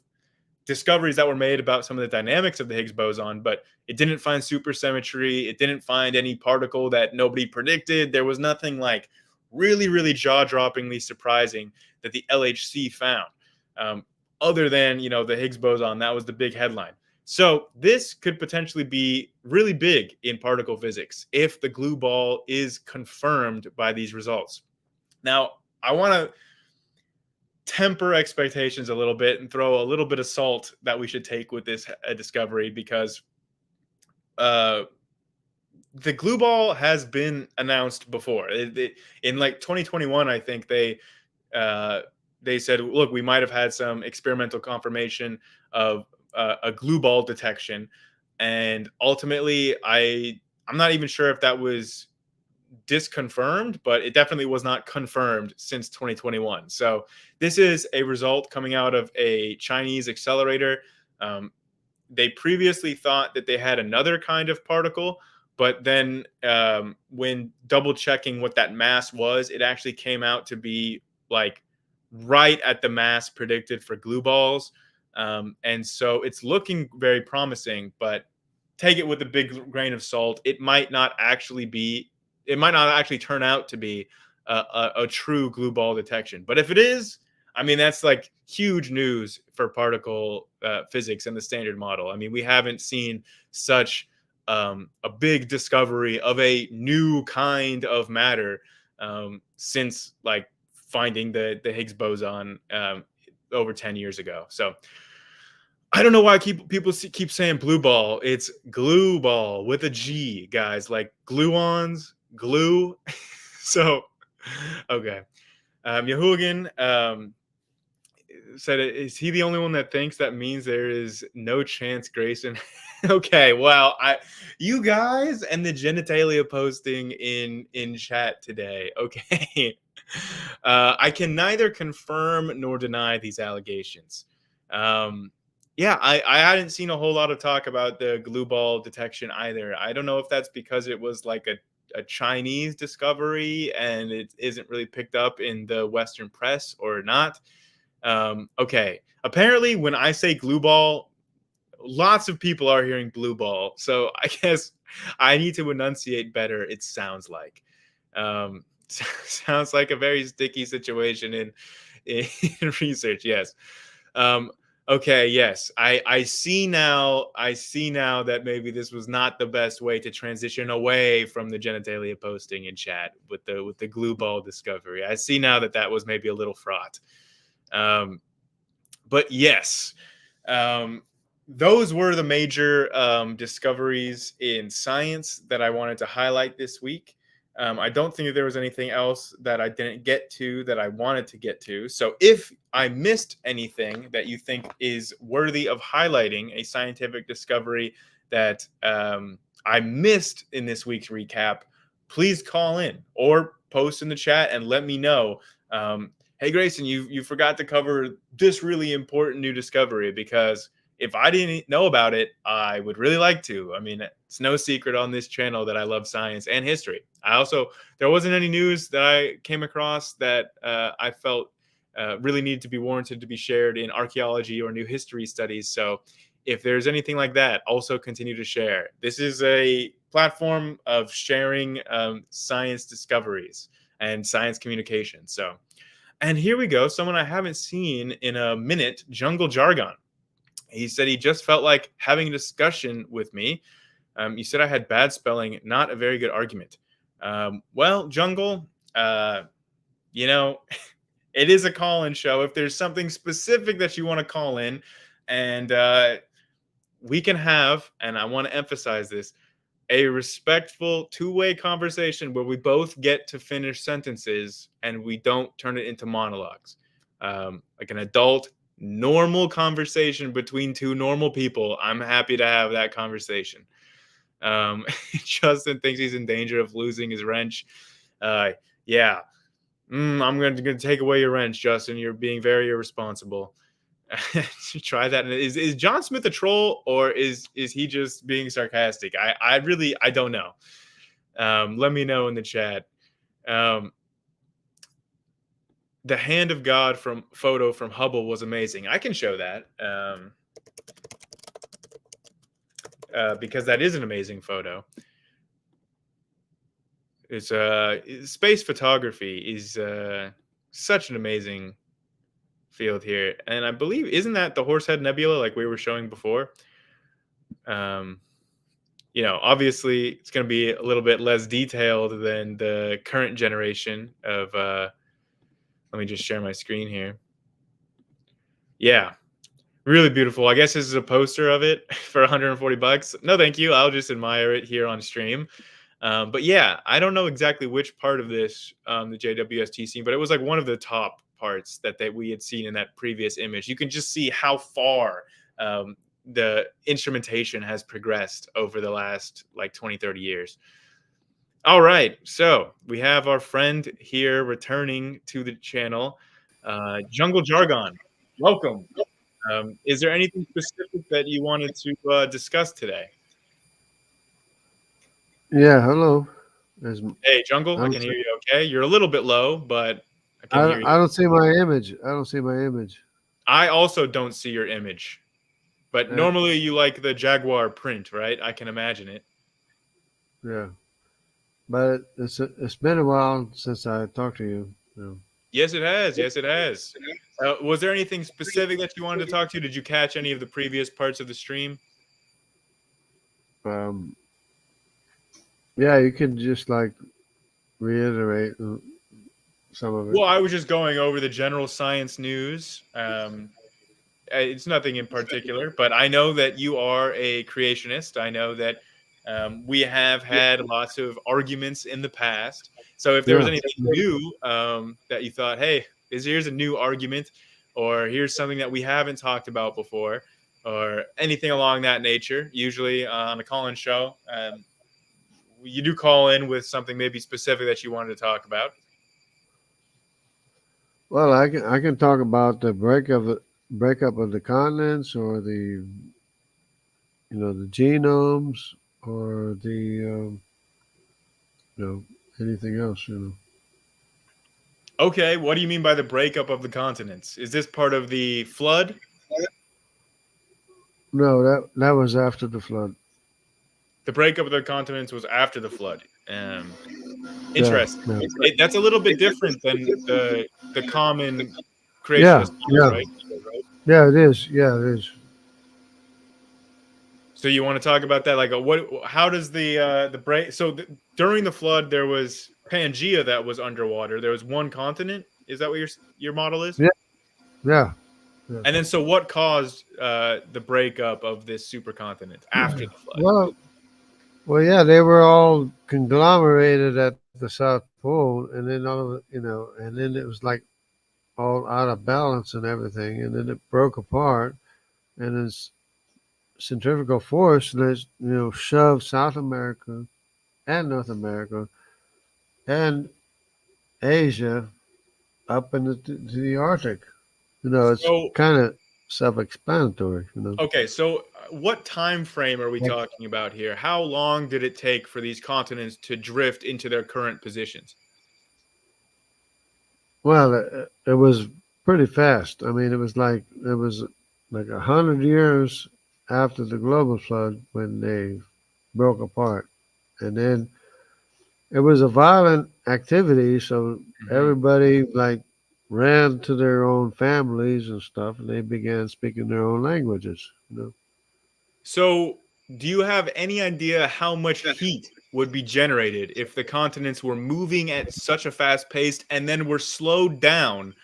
discoveries that were made about some of the dynamics of the Higgs boson, but it didn't find supersymmetry. It didn't find any particle that nobody predicted. There was nothing like really, really jaw-droppingly surprising that the LHC found, other than the Higgs boson. That was the big headline. So this could potentially be really big in particle physics if the glue ball is confirmed by these results. Now, I want to temper expectations a little bit and throw a little bit of salt that we should take with this discovery, because the glue ball has been announced before. In like 2021, I think they said, look, we might have had some experimental confirmation of a glue ball detection, and ultimately I'm not even sure if that was disconfirmed, but it definitely was not confirmed since 2021. So this is a result coming out of a Chinese accelerator. They previously thought that they had another kind of particle, but then when double checking what that mass was, it actually came out to be like right at the mass predicted for glue balls. And so it's looking very promising, but take it with a big grain of salt. It might not actually turn out to be a true glue ball detection. But if it is, I mean, that's like huge news for particle physics and the standard model. I mean, we haven't seen such a big discovery of a new kind of matter since like finding the Higgs boson over 10 years ago. So I don't know why people keep saying blue ball. It's glue ball with a G, guys, like gluons, glue. So, okay. Yahugan said, is he the only one that thinks that means there is no chance Grayson? Okay, well, you guys and the genitalia posting in chat today. Okay. I can neither confirm nor deny these allegations. Yeah, I hadn't seen a whole lot of talk about the glue ball detection either. I don't know if that's because it was like a Chinese discovery and it isn't really picked up in the Western press or not. Okay. Apparently, when I say glue ball, lots of people are hearing blue ball. So I guess I need to enunciate better. It sounds like. Sounds like a very sticky situation in research. Yes. Okay, yes. I see now. I see now that maybe this was not the best way to transition away from the genitalia posting in chat with the glue ball discovery. I see now that was maybe a little fraught. But yes, those were the major discoveries in science that I wanted to highlight this week. I don't think that there was anything else that I didn't get to that I wanted to get to. So if I missed anything that you think is worthy of highlighting, a scientific discovery that I missed in this week's recap, please call in or post in the chat and let me know. Hey, Grayson, you forgot to cover this really important new discovery, because if I didn't know about it, I would really like to. I mean, it's no secret on this channel that I love science and history. There wasn't any news that I came across that I felt really needed to be warranted to be shared in archaeology or new history studies. So If there's anything like that, also continue to share. This is a platform of sharing science discoveries and science communication. So, and here we go. Someone I haven't seen in a minute, Jungle Jargon. He said he just felt like having a discussion with me. You said I had bad spelling, not a very good argument. Well, Jungle, uh, you know, it is a call-in show. If there's something specific that you want to call in, and we can have, and I want to emphasize this, a respectful two-way conversation where we both get to finish sentences and we don't turn it into monologues. Like an adult, normal conversation between two normal people. I'm happy to have that conversation. Um, Justin thinks he's in danger of losing his wrench. Yeah, I'm going to take away your wrench, Justin. You're being very irresponsible. Try that. Is John Smith a troll, or is he just being sarcastic? I really I don't know. Let me know in the chat. Um, the hand of God from photo from Hubble was amazing. I can show that because that is an amazing photo. It's space photography is such an amazing field here, and I believe isn't that the Horsehead Nebula like we were showing before? Um, obviously it's going to be a little bit less detailed than the current generation of. Let me just share my screen here. Yeah, really beautiful. I guess this is a poster of it for 140 bucks. No, thank you. I'll just admire it here on stream. But yeah, I don't know exactly which part of this, the JWST scene, but it was like one of the top parts that we had seen in that previous image. You can just see how far the instrumentation has progressed over the last like 20, 30 years. All right. So we have our friend here returning to the channel, Jungle Jargon. Welcome. Is there anything specific that you wanted to discuss today? Yeah, hello. Hey, Jungle, I I don't can hear see, you okay. You're a little bit low, but I can hear I you. don't see my image. I don't see my image. I also don't see your image, but Yeah, normally you like the Jaguar print, right? I can imagine it. yeah. But it's been a while since I talked to you. Yes, it has. Yes, it has. Was there anything specific that you wanted to talk to? Did you catch any of the previous parts of the stream? Um, yeah, you could just like reiterate some of it. Well, I was just going over the general science news. It's nothing in particular, but I know that you are a creationist. I know that we have had lots of arguments in the past. So if there was Yeah. anything new that you thought, hey, here's a new argument, or here's something that we haven't talked about before, or anything along that nature, usually on a call-in show, you do call in with something maybe specific that you wanted to talk about. Well, I can talk about the breakup of the continents, or the genomes, or the you know anything else. Okay, what do you mean by the breakup of the continents? Is this part of the flood? No, that was after the flood. The breakup of the continents was after the flood. Yeah, Interesting. yeah, That's a little bit different than the common yeah, creationist view, yeah, right? yeah. It is. Yeah, it is. So you want to talk about that? Like, what? How does the break? So during the flood, there was Pangea that was underwater. There was one continent. Is that what your model is? Yeah, yeah, yeah. And then, so what caused the breakup of this supercontinent after the flood? Well, well, yeah. They were all conglomerated at the South Pole, and then and then it was like all out of balance and everything, and then it broke apart, and this centrifugal force that shoved South America and North America and Asia up into to the Arctic. It's So kind of self-explanatory. okay, so what time frame are we talking about here? How long did it take for these continents to drift into their current positions? Well, it was pretty fast. I mean, it was like 100 years after the global flood when they broke apart. And then it was a violent activity, so Mhm. everybody like ran to their own families and stuff, and they began speaking their own languages. You know. So, do you have any idea how much heat would be generated if the continents were moving at such a fast pace and then were slowed down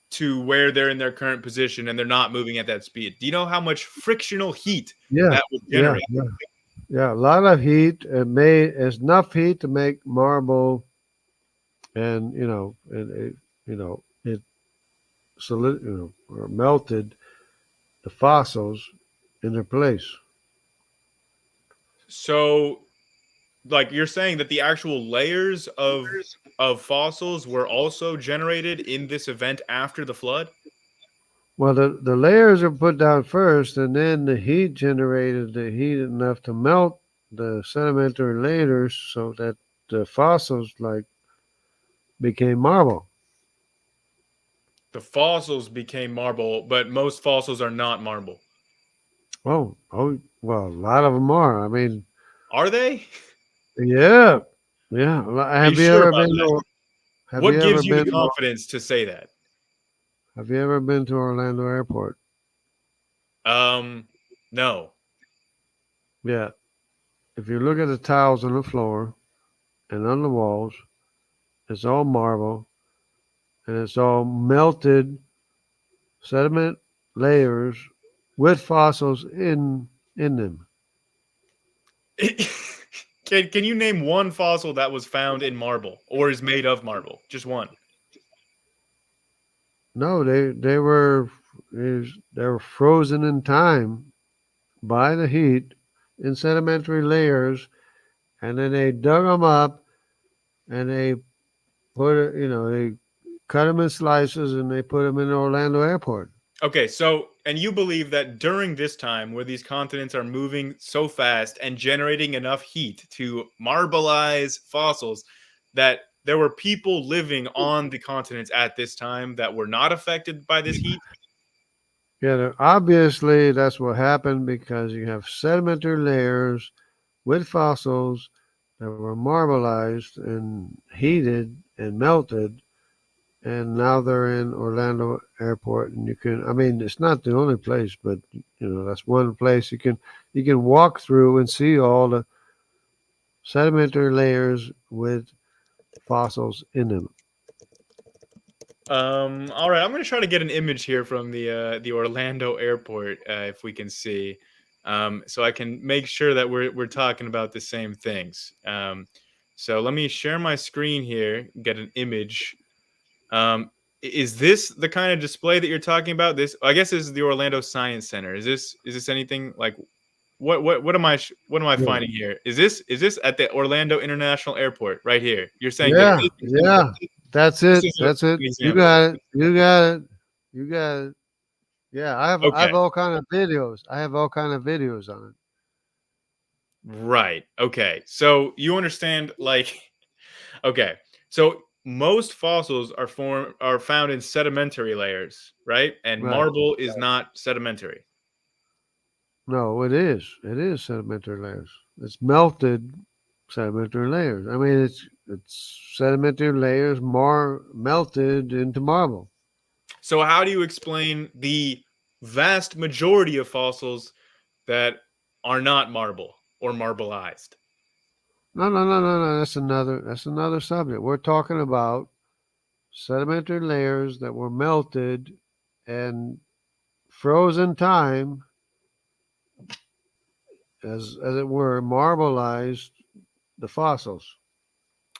to where they're in their current position and they're not moving at that speed? Do you know how much frictional heat Yeah, that would yeah, generate? yeah, yeah. A lot of heat. It made it's enough heat to make marble, and it solid, or melted the fossils in their place. So, like you're saying that the actual layers of fossils were also generated in this event after the flood? Well, the layers are put down first, and then the heat generated the heat enough to melt the sedimentary layers so that the fossils like became marble. The fossils became marble, but most fossils are not marble. Oh, well, a lot of them are. I mean, Are they? yeah, yeah. Are you Have you sure ever about been that? to? Have What you ever gives you the been to? confidence to say that? Have you ever been to Orlando Airport? Um, no. Yeah. If you look at the tiles on the floor and on the walls, it's all marble and it's all melted sediment layers with fossils in them. Can you name one fossil that was found in marble or is made of marble? Just one. No, they were frozen in time by the heat in sedimentary layers, and then they dug them up and they they cut them in slices and they put them in Orlando Airport. Okay, so and you believe that during this time where these continents are moving so fast and generating enough heat to marbleize fossils that there were people living on the continents at this time that were not affected by this heat? Yeah, obviously that's what happened because you have sedimentary layers with fossils that were marbleized and heated and melted, and now they're in Orlando Airport. And I mean, it's not the only place, but that's one place you can walk through and see all the sedimentary layers with fossils in them. All right, I'm gonna try to get an image here from the Orlando airport, if we can see, so I can make sure that we're talking about the same things. So let me share my screen here, get an image. Is this the kind of display that you're talking about? This, I guess, this is the Orlando Science Center. Is this anything like what am I Yeah, finding here? Is this at the Orlando International Airport right here? You're saying that yeah, yeah. That's this it. is That's it. an You example. got it. You got it. You got it. Yeah, I have Okay. all kind of videos. I have all kind of videos on it. Right. Okay. So you understand, like, okay. So most fossils are found in sedimentary layers, right? And Right. marble is not sedimentary. No, it is. It is sedimentary layers. It's melted sedimentary layers. I mean, it's sedimentary layers more melted into marble. So how do you explain the vast majority of fossils that are not marble or marbleized? No, no, no, no, no. That's another subject. We're talking about sedimentary layers that were melted and frozen time, as it were, marbleized the fossils.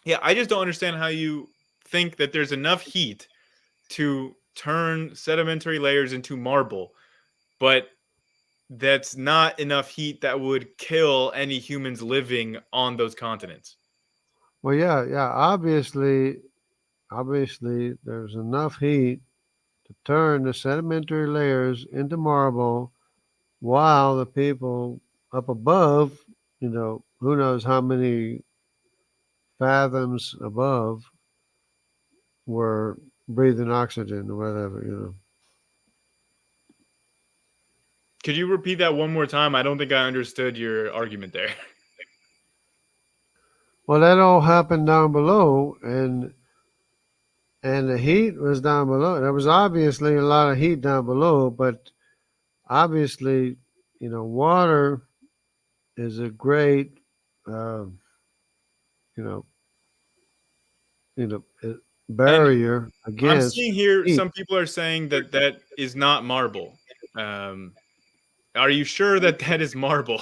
Yeah, I just don't understand how you think that there's enough heat to turn sedimentary layers into marble, but that's not enough heat that would kill any humans living on those continents. Well, yeah, yeah. Obviously, there's enough heat to turn the sedimentary layers into marble while the people up above, who knows how many fathoms above, were breathing oxygen or whatever. Could you repeat that one more time? I don't think I understood your argument there. Well, that all happened down below, and the heat was down below. There was obviously a lot of heat down below, but obviously, water is a great, uh, you know, And barrier I'm against seeing here heat. some people are saying that that is not marble. Um, are you sure that that is marble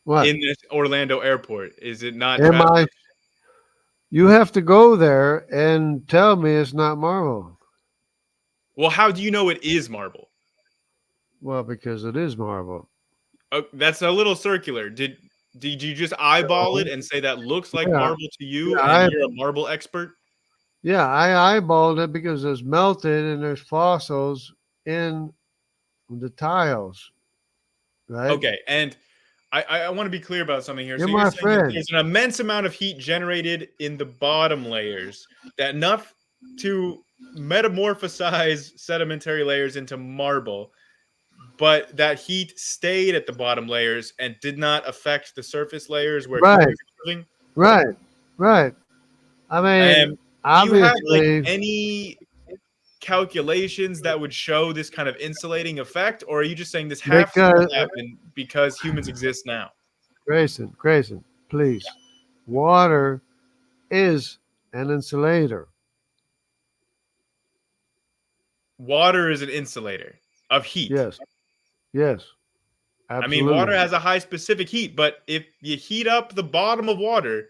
What in this Orlando airport? Is it not am trapped? I? You have to go there and tell me it's not marble. Well, how do you know it is marble? Well, because it is marble. That's a little circular. Did you just eyeball it So, and say that looks like yeah, marble to you, yeah, and you're a marble expert? I eyeballed it because it's melted and there's fossils in the tiles, right? Okay, and I want to be clear about something here. You're So you're my saying that friend. there's an immense amount of heat generated in the bottom layers, that enough to metamorphosize sedimentary layers into marble, but that heat stayed at the bottom layers and did not affect the surface layers where Right, humans are living. right, right. I mean, Do you have like obviously, any calculations that would show this kind of insulating effect, or are you just saying this has to because happen because humans exist now? Grayson, please, water is an insulator. Water is an insulator of heat. Yes, yes, I mean, water absolutely. has a high specific heat, but if you heat up the bottom of water,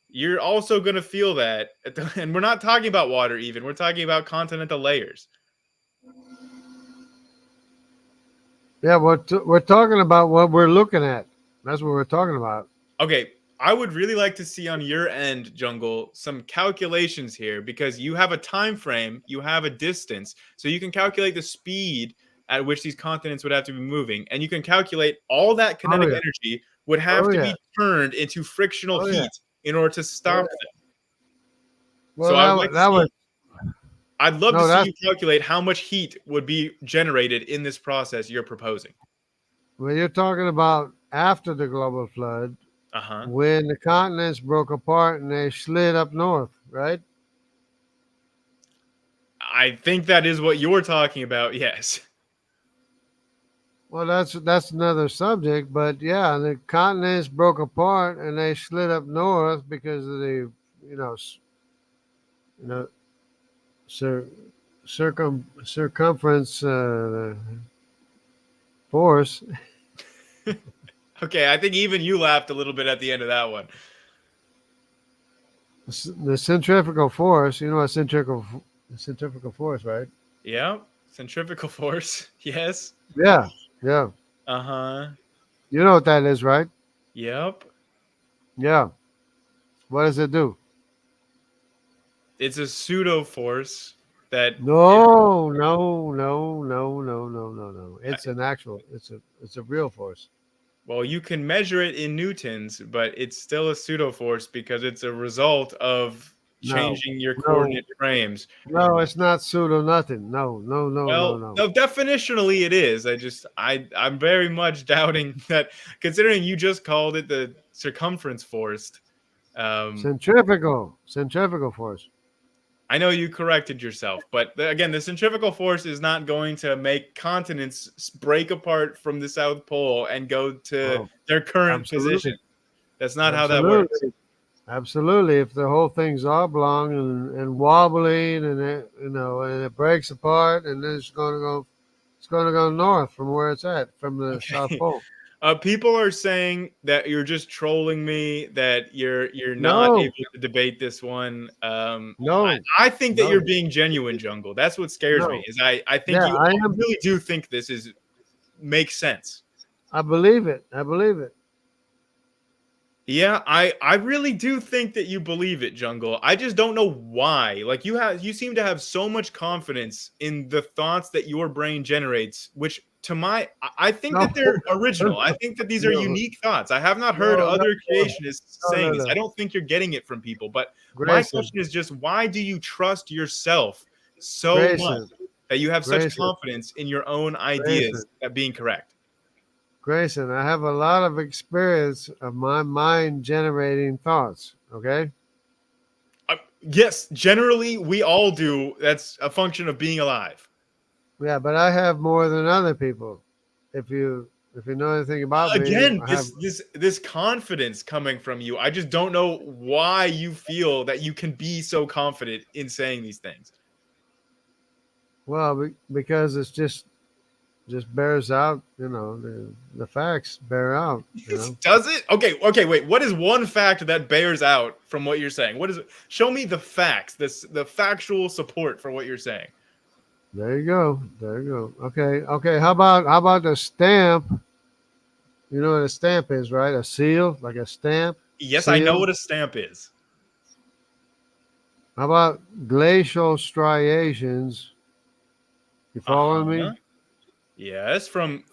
you're also going to feel that. And we're not talking about water, even. We're talking about continental layers. Yeah, we're talking about what we're looking at. That's what we're talking about. Okay, I would really like to see on your end, Jungle, some calculations here because you have a time frame, you have a distance, so you can calculate the speed at which these continents would have to be moving, and you can calculate all that Oh kinetic yeah, energy would have oh to yeah, be turned into frictional oh yeah, heat in order to oh stop yeah. them. Well, So I would like to that was see I'd love to no. see That's you calculate how much heat would be generated in this process you're proposing. when you're talking about after the global flood, Uh-huh. when the continents broke apart and they slid up north, right? I think that is what you're talking about. Yes. Well, that's another subject, but yeah, the continents broke apart and they slid up north because of the, you know, you know, cir- circumference force. Okay, I think even you laughed a little bit at the end of that one. The centrifugal force. You know what centrifugal force, right? Yeah. Centrifugal force. Yes. Yeah, yeah. Uh-huh. You know what that is, right? Yep. Yeah. What does it do? It's a pseudo force that No, no, no, no, no, no, no, no. It's an actual. It's a real force. well, you can measure it in newtons, but it's still a pseudo force because it's a result of No, changing your no, coordinate frames. no. It's not pseudo nothing. No, no, no, no, Well, no. no, definitionally it is. I'm very much doubting that, considering you just called it the circumference force. Um, Centrifugal force. I know you corrected yourself, but again, the centrifugal force is not going to make continents break apart from the South Pole and go to Oh, their current position. absolutely, That's not how that works. absolutely, absolutely. If the whole thing's oblong and wobbling and it breaks apart and then it's going to go north from where it's at from the South Okay. Pole. People are saying that you're just trolling me, that you're not No, able to debate this one. no, I think that you're no, being genuine, Jungle. That's what scares me. no. Is I think Yeah, you I am. really do think this is makes sense. I believe it. I believe it. Yeah, I really do think that you believe it, Jungle. I just don't know why. Like you seem to have so much confidence in the thoughts that your brain generates, which to I think No, that they're original. I think that these are no, unique thoughts. I have not heard no, no, other no, creationists no, saying no, this. I no. don't think you're getting it from people. But my Grayson, question is just why do you trust yourself so much Grayson, that you have such Grayson, confidence in your own Grayson, ideas at being correct? Grayson. I have a lot of experience of my mind generating thoughts. Okay. Yes, generally we all do. That's a function of being alive. Yeah, but I have more than other people. If you know anything about me, Again, I have. this confidence coming from you. I just don't know why you feel that you can be so confident in saying these things. Well, because it's just bears out. The facts bear out. Does it? Okay, okay, wait. What is one fact that bears out from what you're saying? What is it? Show me the facts, the factual support for what you're saying. There you go. There you go. Okay. Okay. How about the stamp? You know what a stamp is, right? A seal, like a stamp, Yes, I know seal. what a stamp is. How about glacial striations? You following Uh-huh. me? Yes, from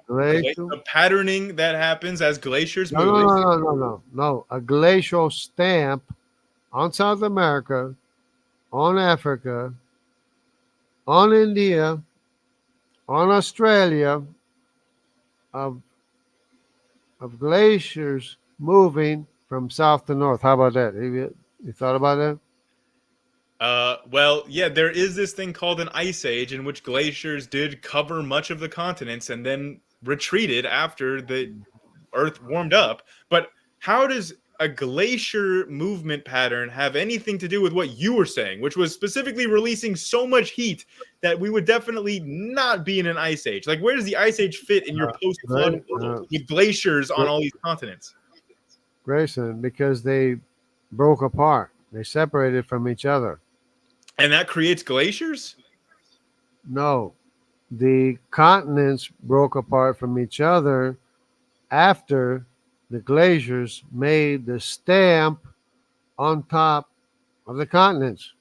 Glacial? the patterning that happens as glaciers No, no, move. no, no, no, no, no. A glacial stamp on South America, on Africa, on India, on Australia, of of glaciers moving from south to north. How about that? You thought about that? Well, yeah, there is this thing called an ice age in which glaciers did cover much of the continents and then retreated after the Earth warmed up. But how does a glacier movement pattern have anything to do with what you were saying, which was specifically releasing so much heat that we would definitely not be in an ice age? Like, where does the ice age fit in your post-flood Right? world with glaciers on all these continents? Grayson, because they broke apart. They separated from each other. And that creates glaciers? No, the continents broke apart from each other after the glaciers made the stamp on top of the continents.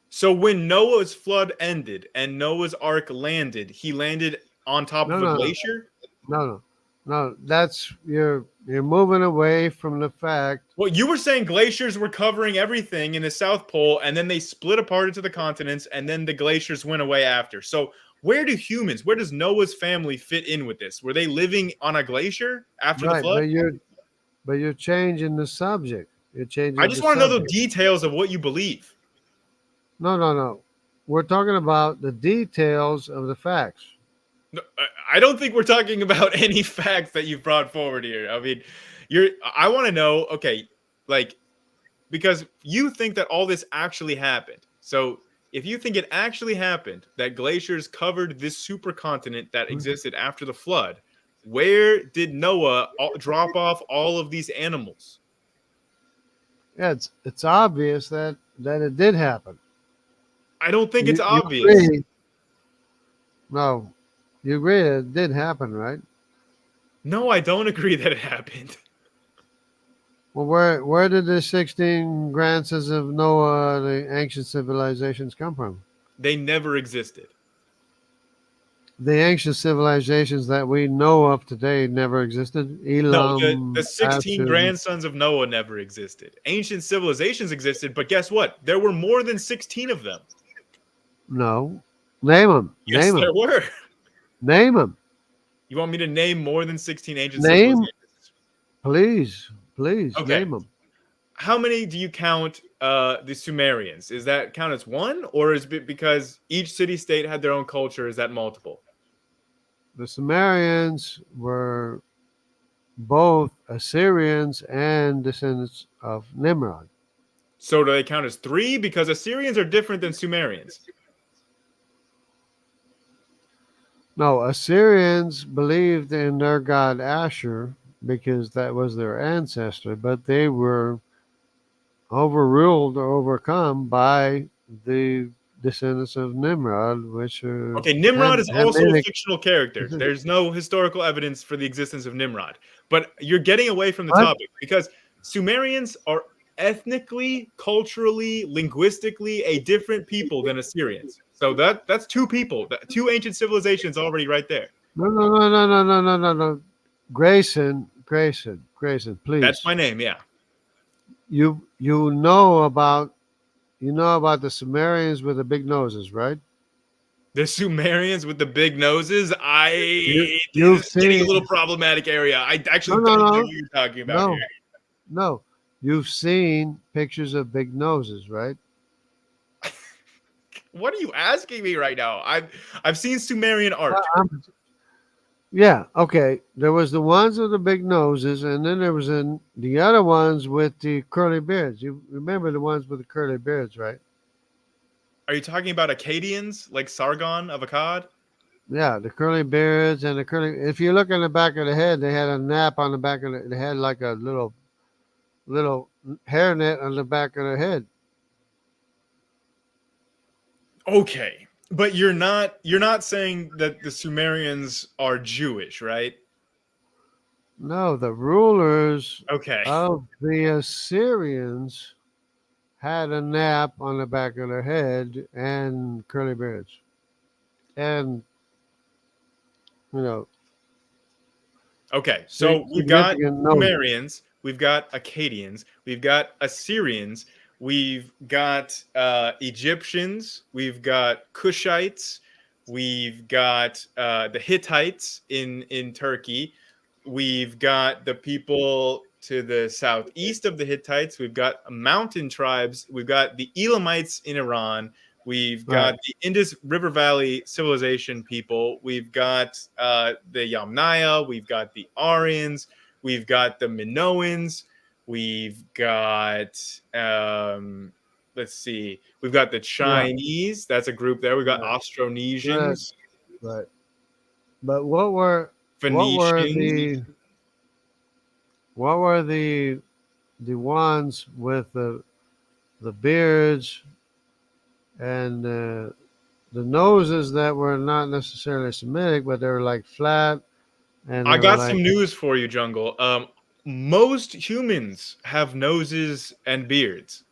So when Noah's flood ended and Noah's ark landed, he landed on top No, of a no, no, glacier? no, no, no. That's you're moving away from the fact. Well, you were saying glaciers were covering everything in the South Pole, and then they split apart into the continents, and then the glaciers went away after. So, where does Noah's family fit in with this? Were they living on a glacier after the Right, flood? but you're changing the subject. You're I changing just the want to know the subject. details of what you believe. No, no, no. We're talking about the details of the facts. No, I don't think we're talking about any facts that you've brought forward here. I mean, I want to know, okay, like, because you think that all this actually happened. So if you think it actually happened, that glaciers covered this supercontinent that existed after the flood, where did Noah drop off all of these animals? Yeah, it's obvious that it did happen. I don't think it's You obvious. agree? No, you agree it did happen, right? No, I don't agree that it happened. Well, where did the 16 grandsons of Noah, the ancient civilizations, come from? They never existed. The ancient civilizations that we know of today never existed. No, the Elam, 16 Ashur. grandsons of Noah never existed. Ancient civilizations existed, but guess what? There were more than 16 of them. No, name them. Yes, Name there them. were. Name them. You want me to name more than 16 ancient Name, civilizations? please, please Okay. name them. How many do you count the Sumerians? Is that count as one, or is it because each city state had their own culture? Is that multiple? The Sumerians were both Assyrians and descendants of Nimrod. So do they count as three? Because Assyrians are different than Sumerians. No, Assyrians believed in their god Ashur because that was their ancestor, but they were overruled or overcome by the descendants of Nimrod, which are Okay, Nimrod is also a Hamitic. fictional character. There's no historical evidence for the existence of Nimrod. But you're getting away from the What? topic because Sumerians are ethnically, culturally, linguistically a different people than Assyrians. So that's two people, two ancient civilizations already right there. No, no, no, no, no, no, no, no, no. Grayson, That's please. my name, yeah. You know about the Sumerians with the big noses, right? The Sumerians with the big noses. This You've is getting a seen little problematic area. I actually no, no, don't know no, what you're talking about here. no, no. You've seen pictures of big noses, right? What are you asking me right now? I've seen Sumerian art. Yeah, okay. There was the ones with the big noses, and then there was the other ones with the curly beards. You remember the ones with the curly beards, right? Are you talking about Akkadians like Sargon of Akkad? Yeah, the curly beards and the curly. If you look in the back of the head, they had a nap on the back of the. They had like a little hairnet on the back of their head. Okay, but you're not saying that the Sumerians are Jewish, right? No, the rulers Okay. of the Assyrians had a nap on the back of their head and curly beards, and you know Okay, so we've got significant noses. Sumerians, we've got Akkadians, we've got Assyrians, we've got Egyptians, we've got Cushites, we've got the Hittites in Turkey, we've got the people to the southeast of the Hittites, we've got mountain tribes, we've got the Elamites in Iran, we've Right. got the Indus River Valley civilization people. We've got the Yamnaya. We've got the Aryans. We've got the Minoans. We've got, let's see, we've got the Right. Chinese. That's a group there. We've got Right. Right. Austronesians, Right. But what were Phoenicians. the ones with the beards and the noses that were not necessarily Semitic, but they were like flat and I they were got like some news for you, Jungle. Most humans have noses and beards.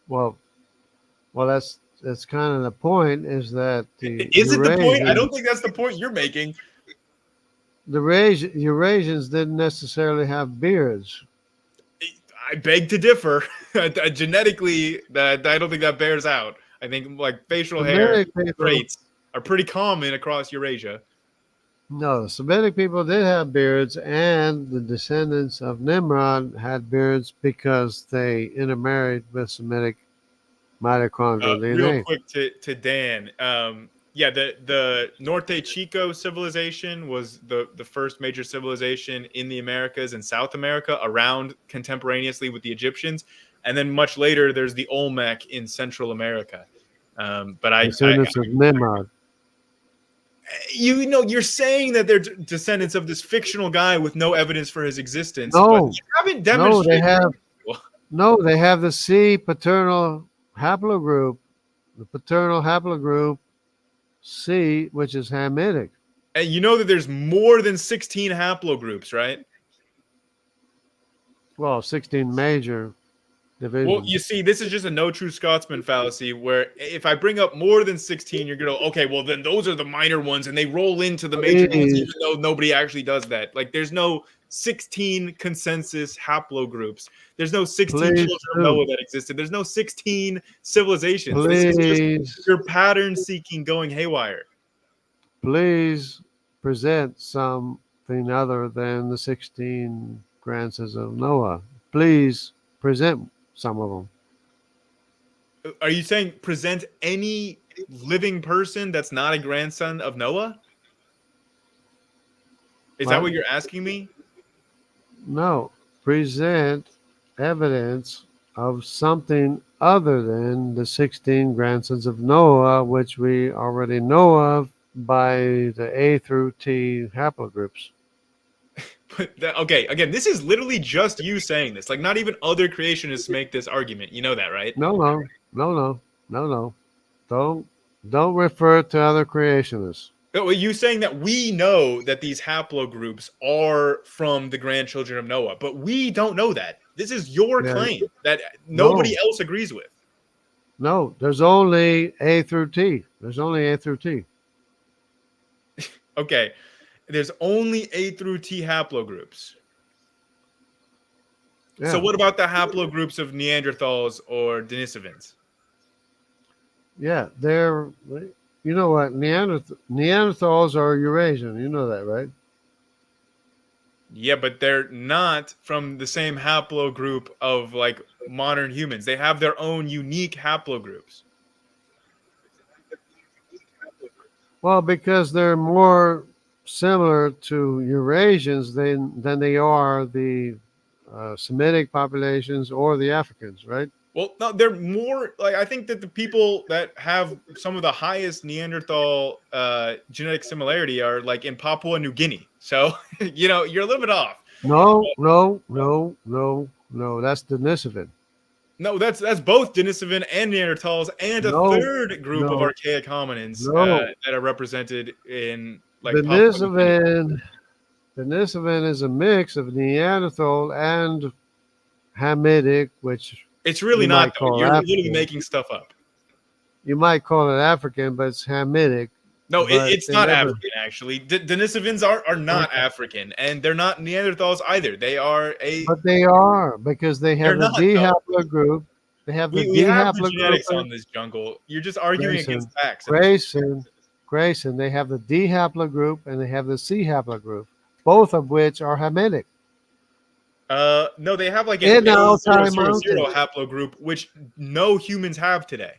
well that's kind of the point is that the Is it the point? I don't think that's the point you're making. Eurasians didn't necessarily have beards. I beg to differ. Genetically, that I don't think that bears out. I think like facial hair Semitic people traits are pretty common across Eurasia. No, the Semitic people did have beards, and the descendants of Nimrod had beards because they intermarried with Semitic mitochondrial Real DNA. quick to Dan. Yeah, the Norte Chico civilization was the first major civilization in the Americas and South America around contemporaneously with the Egyptians, and then much later there's the Olmec in Central America. But Descendants of Nimrod. you're saying that they're descendants of this fictional guy with no evidence for his existence, but No, you haven't no, they demonstrated. have no, they have the C paternal haplogroup, the paternal haplogroup C, which is Hamitic. And you know that there's more than 16 haplogroups, right? Well, 16 major Well, you divisions. see, this is just a no true Scotsman fallacy where if I bring up more than 16, you're going to, okay, well, then those are the minor ones and they roll into the major ones, even Please, though nobody actually does that. Like, there's no 16 consensus haplogroups. There's no 16 please children of do. Noah that existed. There's no 16 civilizations. This is just Please your pattern seeking going haywire. please present something other than the 16 grandsons of Noah. Please present some of them. Are you saying present any living person that's not a grandson of Noah? Is that What? what you're asking me? No. Present evidence of something other than the 16 grandsons of Noah, which we already know of by the A through T haplogroups. Okay, again, this is literally just you saying this. Like, not even other creationists make this argument. You know that, right? No, no, no, no, no, no. Don't don't refer to other creationists. Are you saying that we know that these haplogroups are from the grandchildren of Noah, but we don't know that? This is your Yeah, claim that nobody no, else agrees with. no. There's only A through T. There's only A through T. Okay, there's only A through T haplogroups. So Yeah. what about the haplogroups of Neanderthals or Denisovans? Yeah, they're. You know what? Neanderthals are Eurasian. You know that, right? Yeah, but they're not from the same haplogroup of like modern humans. They have their own unique haplogroups. Well, because they're more similar to Eurasians than they are the Semitic populations or the Africans, right? Well, no, they're more like I think that the people that have some of the highest Neanderthal genetic similarity are like in Papua New Guinea. So, you're a little bit off. No, no, no, no, no. That's Denisovan. No, that's both Denisovan and Neanderthals, and a No, third group of no, archaic hominins no. that are represented in like Papua New Guinea. Denisovan, Denisovan is a mix of Neanderthal and Hamitic, which It's really you not might though. call You're literally African. making stuff up. You might call it African, but it's Hamitic. No, But it's they not never. African actually. Denisovans are not Okay. African, and they're not Neanderthals either. But they are because they They're have the not D though. haplogroup. They have the We D have the haplogroup. genetics on this jungle. You're just arguing against Grayson, facts at this point. Grayson, Grayson. They have the D haplogroup and they have the C haplogroup, both of which are Hamitic No, they have like an in the Altai A000 Mountains. haplogroup, which no humans have today.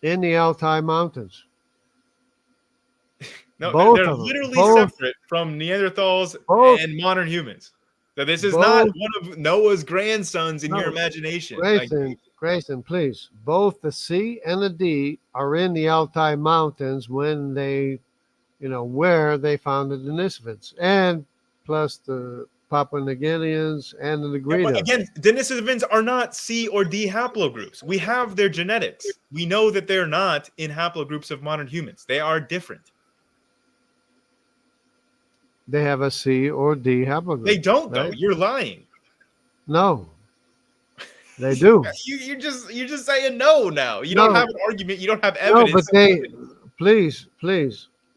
In the Altai Mountains, No, both they're of them, literally separate from Neanderthals both, and modern humans. So this is not both. one of Noah's grandsons in your No, imagination. Like, Grayson, please. Both the C and the D are in the Altai Mountains when they, where they found the Denisovans, and plus the Papua New Guineans and the yeah, but Negrita. again, Denisovans are not C or D haplogroups. We have their genetics. We know that they're not in haplogroups of modern humans. They are different. They have a C or D They haplogroup, don't, though. right? You're lying. No, they do. You're just saying no now. You don't have No, an argument. You don't have no, but evidence. please,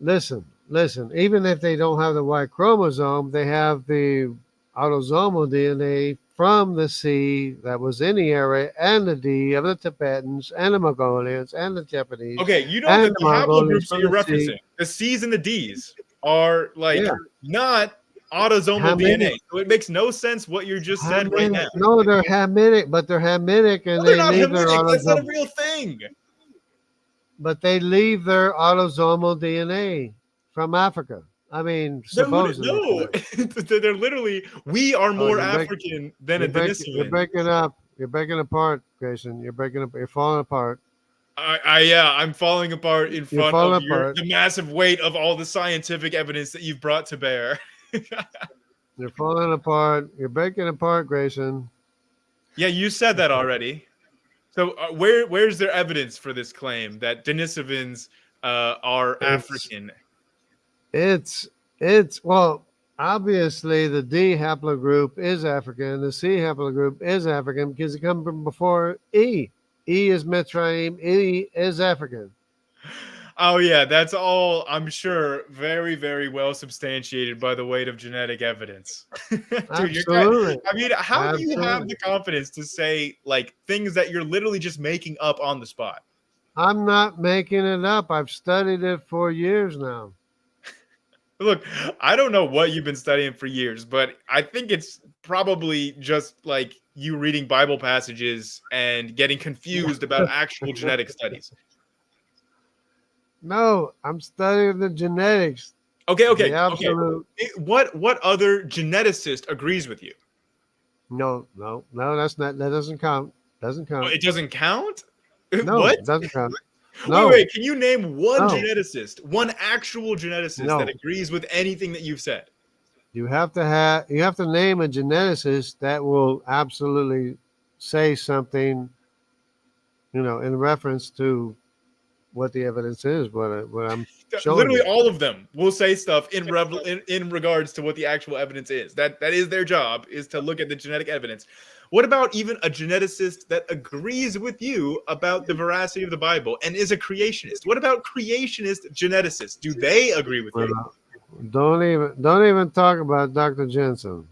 listen. Even if they don't have the Y chromosome, they have the autosomal DNA from the C that was in the area and the D of the Tibetans and the Mongolians and the Japanese Okay, you know and that the the Mongolians haplogroups that from you're the C. referencing, the C's and the D's, are like Yeah, not autosomal Hamitic. DNA. So it makes no sense what you just said right now. Hamitic. No, they're Hamitic, but they're Hamitic and No, they're they not leave their Hamitic. That's not a autosomal. real thing. But they leave their autosomal DNA from Africa. I mean, supposedly from No, it. they're literally we are Oh, more African than a you're Denisovan. breaking up. You're breaking apart, Grayson. You're breaking up. You're falling apart. Yeah, I'm falling apart in You're front of falling apart. the massive weight of all the scientific evidence that you've brought to bear. You're falling apart. You're breaking apart, Grayson. Yeah, you said that already. So where's there evidence for this claim that Denisovans are It's African? well, obviously the D haplogroup is African. The C haplogroup is African because it comes from before E. E is Mitzrayim. E is African. Oh yeah, that's all I'm sure very, very well substantiated by the weight of genetic evidence. Dude, you're great. Absolutely. I mean, how do you have Absolutely. the confidence to say like things that you're literally just making up on the spot? I'm not making it up. I've studied it for years now. Look, I don't know what you've been studying for years, but I think it's probably just like you reading Bible passages and getting confused about actual genetic studies. No, I'm studying the genetics, Okay, the okay. absolute. What other geneticist agrees with you? No. That doesn't count. Doesn't Oh, count. it doesn't count? No, What? it doesn't count. Wait. No, Can you name one no, geneticist, one actual geneticist that no. agrees with anything that you've said? You have to name a geneticist that will absolutely say something, in reference to what the evidence is, what I'm showing Literally you. all of them will say stuff in regards to what the actual evidence is. That is their job, is to look at the genetic evidence. What about even a geneticist that agrees with you about the veracity of the Bible and is a creationist? What about creationist geneticists? Do they agree with you? Well, don't even talk about Dr. Jensen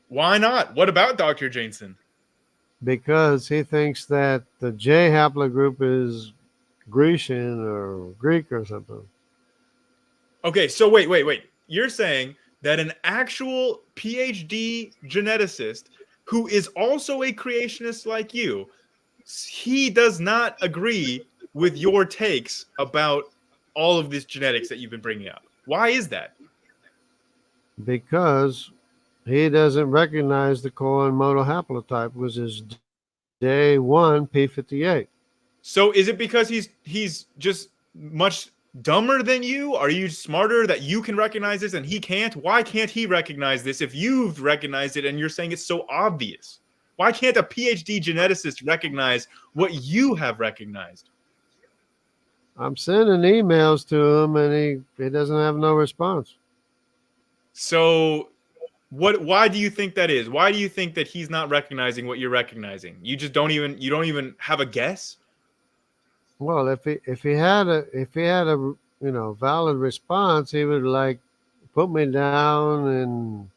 Why not? What about Dr. Jameson? because he thinks that the J haplogroup is Grecian or Greek or something. Okay, so wait. You're saying that an actual PhD geneticist who is also a creationist like you, he does not agree with your takes about all of this genetics that you've been bringing up. Why is that? Because he doesn't recognize the colon monohaplotype, which is J1P58. So is it because he's just much dumber than you? Are you smarter that you can recognize this and he can't? Why can't he recognize this if you've recognized it and you're saying it's so obvious? Why can't a PhD geneticist recognize what you have recognized? I'm sending emails to him and he doesn't have no response. So why do you think that is? Why do you think that he's not recognizing what you're recognizing? You don't even have a guess? Well, if he had a valid response, he would like put me down and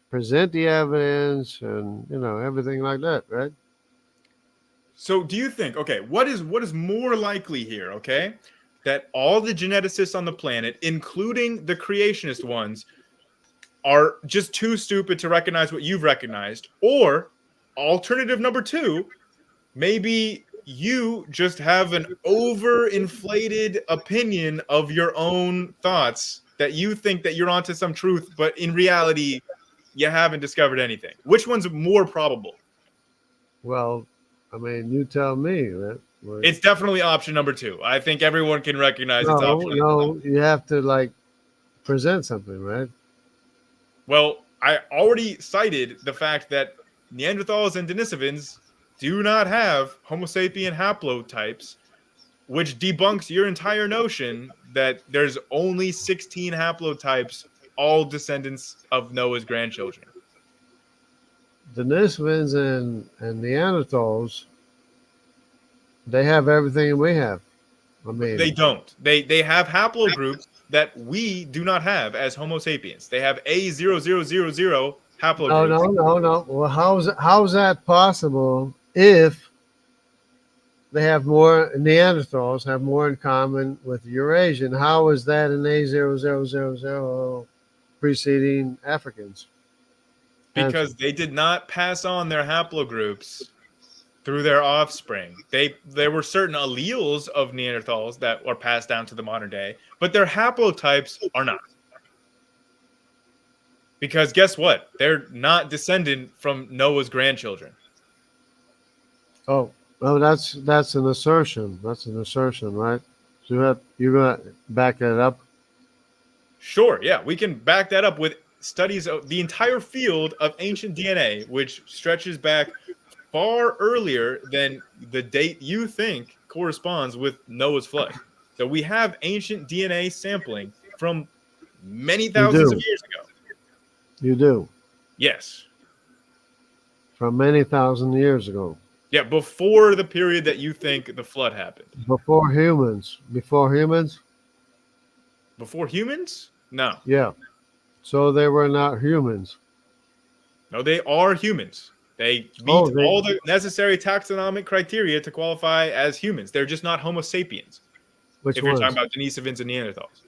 present the evidence and everything like that, right? So do you think, okay, what is more likely here, okay? That all the geneticists on the planet, including the creationist ones, are just too stupid to recognize what you've recognized, or alternative number 2, maybe you just have an overinflated opinion of your own thoughts that you think that you're onto some truth, but in reality you haven't discovered anything. Which one's more probable? Well, I mean, you tell me, right? It's definitely option number 2. I think everyone can recognize it's No, option number 2. no, you have to like present something, right? Well, I already cited the fact that Neanderthals and Denisovans do not have Homo sapien haplotypes, which debunks your entire notion that there's only 16 haplotypes, all descendants of Noah's grandchildren. Denisovans and Neanderthals, they have everything we have. I They mean, don't. They have haplogroups that we do not have as Homo sapiens. They have A0000 no, haplogroups no, no, no. Well, how's that possible if they have more Neanderthals have more in common with Eurasian? How is that an A0000 preceding Africans? Answer. because they did not pass on their haplogroups through their offspring. There were certain alleles of Neanderthals that are passed down to the modern day, but their haplotypes are not. Because guess what? They're not descendant from Noah's grandchildren. Oh, oh, that's an assertion. That's an assertion, right? So you're gonna back that up. Sure, yeah, we can back that up with studies of the entire field of ancient DNA, which stretches back far earlier than the date you think corresponds with Noah's flood. So we have ancient DNA sampling from many You thousands of do. years ago. You do. Yes. From many thousand years ago. Yeah, before the period that you think the flood happened. Before humans. Before humans? Before humans? No. Yeah. So they were not humans. No, they are humans. They Oh, meet they all the necessary taxonomic criteria to qualify as humans. They're just not Homo sapiens. which If you're talking ones? about Denisovans and Neanderthals.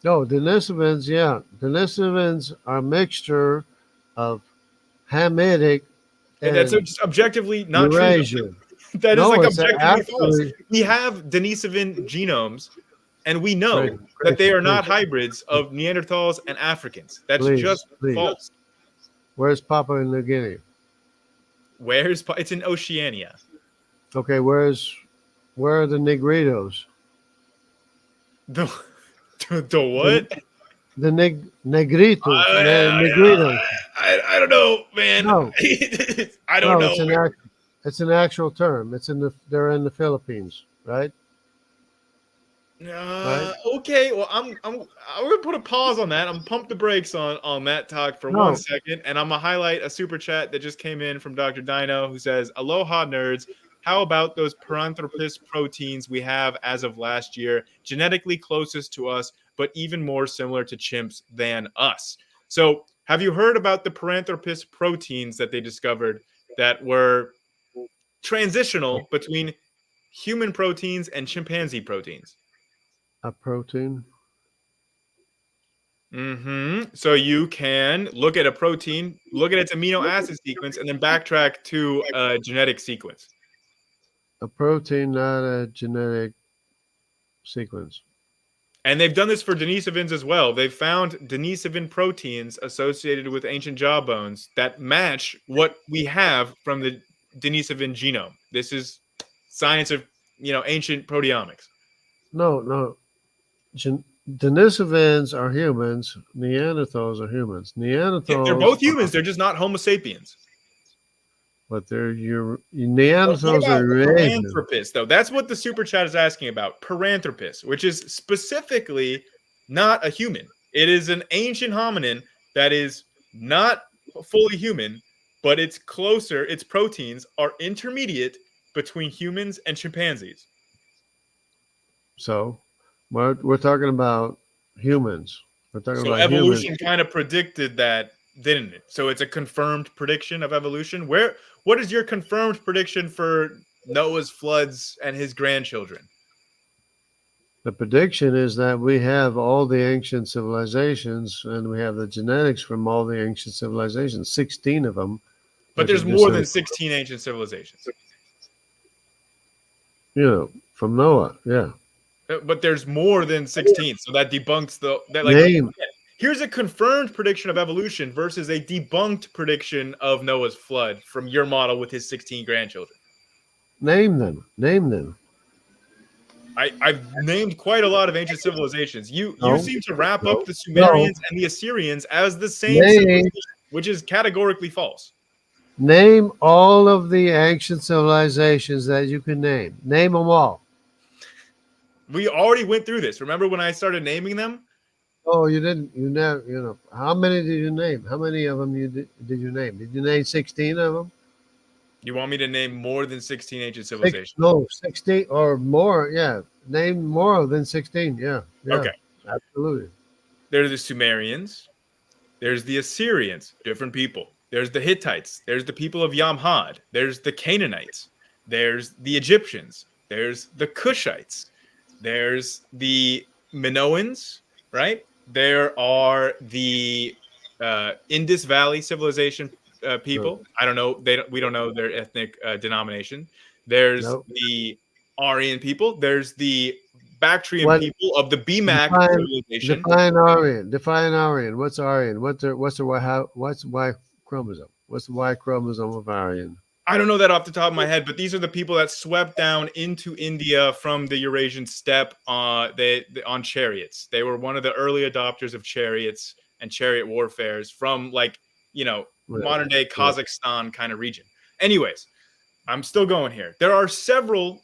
No, Denisovans, yeah. Denisovans are a mixture of Hamitic And that's and just objectively not true. Eurasian. That is No, like it's objectively false. actually We have Denisovan genomes, and we Tracy, know that they Tracy, are not Tracy, hybrids of Neanderthals and Africans. That's please, just please. false. Where's Papua New Guinea? It's in Oceania. Okay, where are the Negritos? The, the The what? the Negritos, I, Negritos. I don't know, man. No, I don't no, know. it's an actual term. They're in the Philippines, right? Right? Okay, well, I'm gonna put a pause on that. I'm pump the brakes on that talk for one No, second, and I'm gonna highlight a super chat that just came in from Dr. Dino, who says, "Aloha, nerds. How about those Paranthropus proteins we have as of last year, genetically closest to us, but even more similar to chimps than us?" So, have you heard about the Paranthropus proteins that they discovered that were transitional between human proteins and chimpanzee proteins. A protein. So you can look at a protein, look at its amino acid sequence, and then backtrack to a genetic sequence. A protein, not a genetic sequence. And they've done this for Denisovans as well. They've found Denisovan proteins associated with ancient jawbones that match what we have from the Denisovan genome. This is science of, ancient proteomics. No. Denisovans are humans. Neanderthals are humans. Yeah, they're Neanderthals both humans. They're just not Homo sapiens. but they're But what Neanderthals are about Eurasian. Paranthropus, though? That's what the super chat is asking about. Paranthropus, which is specifically not a human. It is an ancient hominin that is not fully human, but it's closer. Its proteins are intermediate between humans and chimpanzees. So, we're talking about humans. We're talking So about humans. evolution kind of predicted that, didn't it? So it's a confirmed prediction of evolution. What is your confirmed prediction for Noah's floods and his grandchildren? The prediction is that we have all the ancient civilizations, and we have the genetics from all the ancient civilizations. 16 of them. But there's more than 16 ancient civilizations. From Noah, yeah. But there's more than 16, so that debunks here's a confirmed prediction of evolution versus a debunked prediction of Noah's flood from your model with his 16 grandchildren. Name them. I've named quite a lot of ancient civilizations. You seem to wrap up the Sumerians and the Assyrians as the same civilization, which is categorically false. Name all of the ancient civilizations that you can name. Name them all. We already went through this. Remember when I started naming them? Oh, you didn't. You never. How many did you name? How many of them did you name? Did you name 16 of them? You want me to name more than 16 ancient civilizations? 16 or more. Yeah, name more than 16. Yeah. Okay. Absolutely. There's the Sumerians. There's the Assyrians, different people. There's the Hittites. There's the people of Yamhad. There's the Canaanites. There's the Egyptians. There's the Cushites. There's the Minoans, right? There are the Indus Valley civilization people. No. I don't know. We don't know their ethnic denomination. There's the Aryan people. There's the Bactrian people of the BMAC civilization. Define Aryan. What's Aryan? What's Y chromosome? What's the Y chromosome of Aryan? I don't know that off the top of my head, but these are the people that swept down into India from the Eurasian steppe on chariots. They were one of the early adopters of chariots and chariot warfares from modern day Kazakhstan kind of region. Anyways, I'm still going here. There are several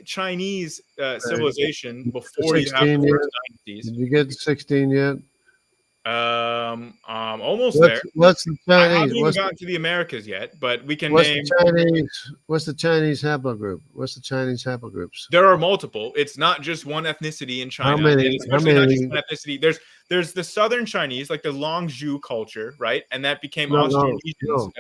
Chinese civilization before you have the first dynasties. Did you get to 16 yet? Almost there. What's the Chinese? I haven't even gotten to the Americas yet, but we can name. What's the Chinese haplogroup? What's the Chinese haplogroups? There are multiple. It's not just one ethnicity in China. How many? Not just one ethnicity. There's the Southern Chinese, like the Longzhou culture, right? And that became Austronesians.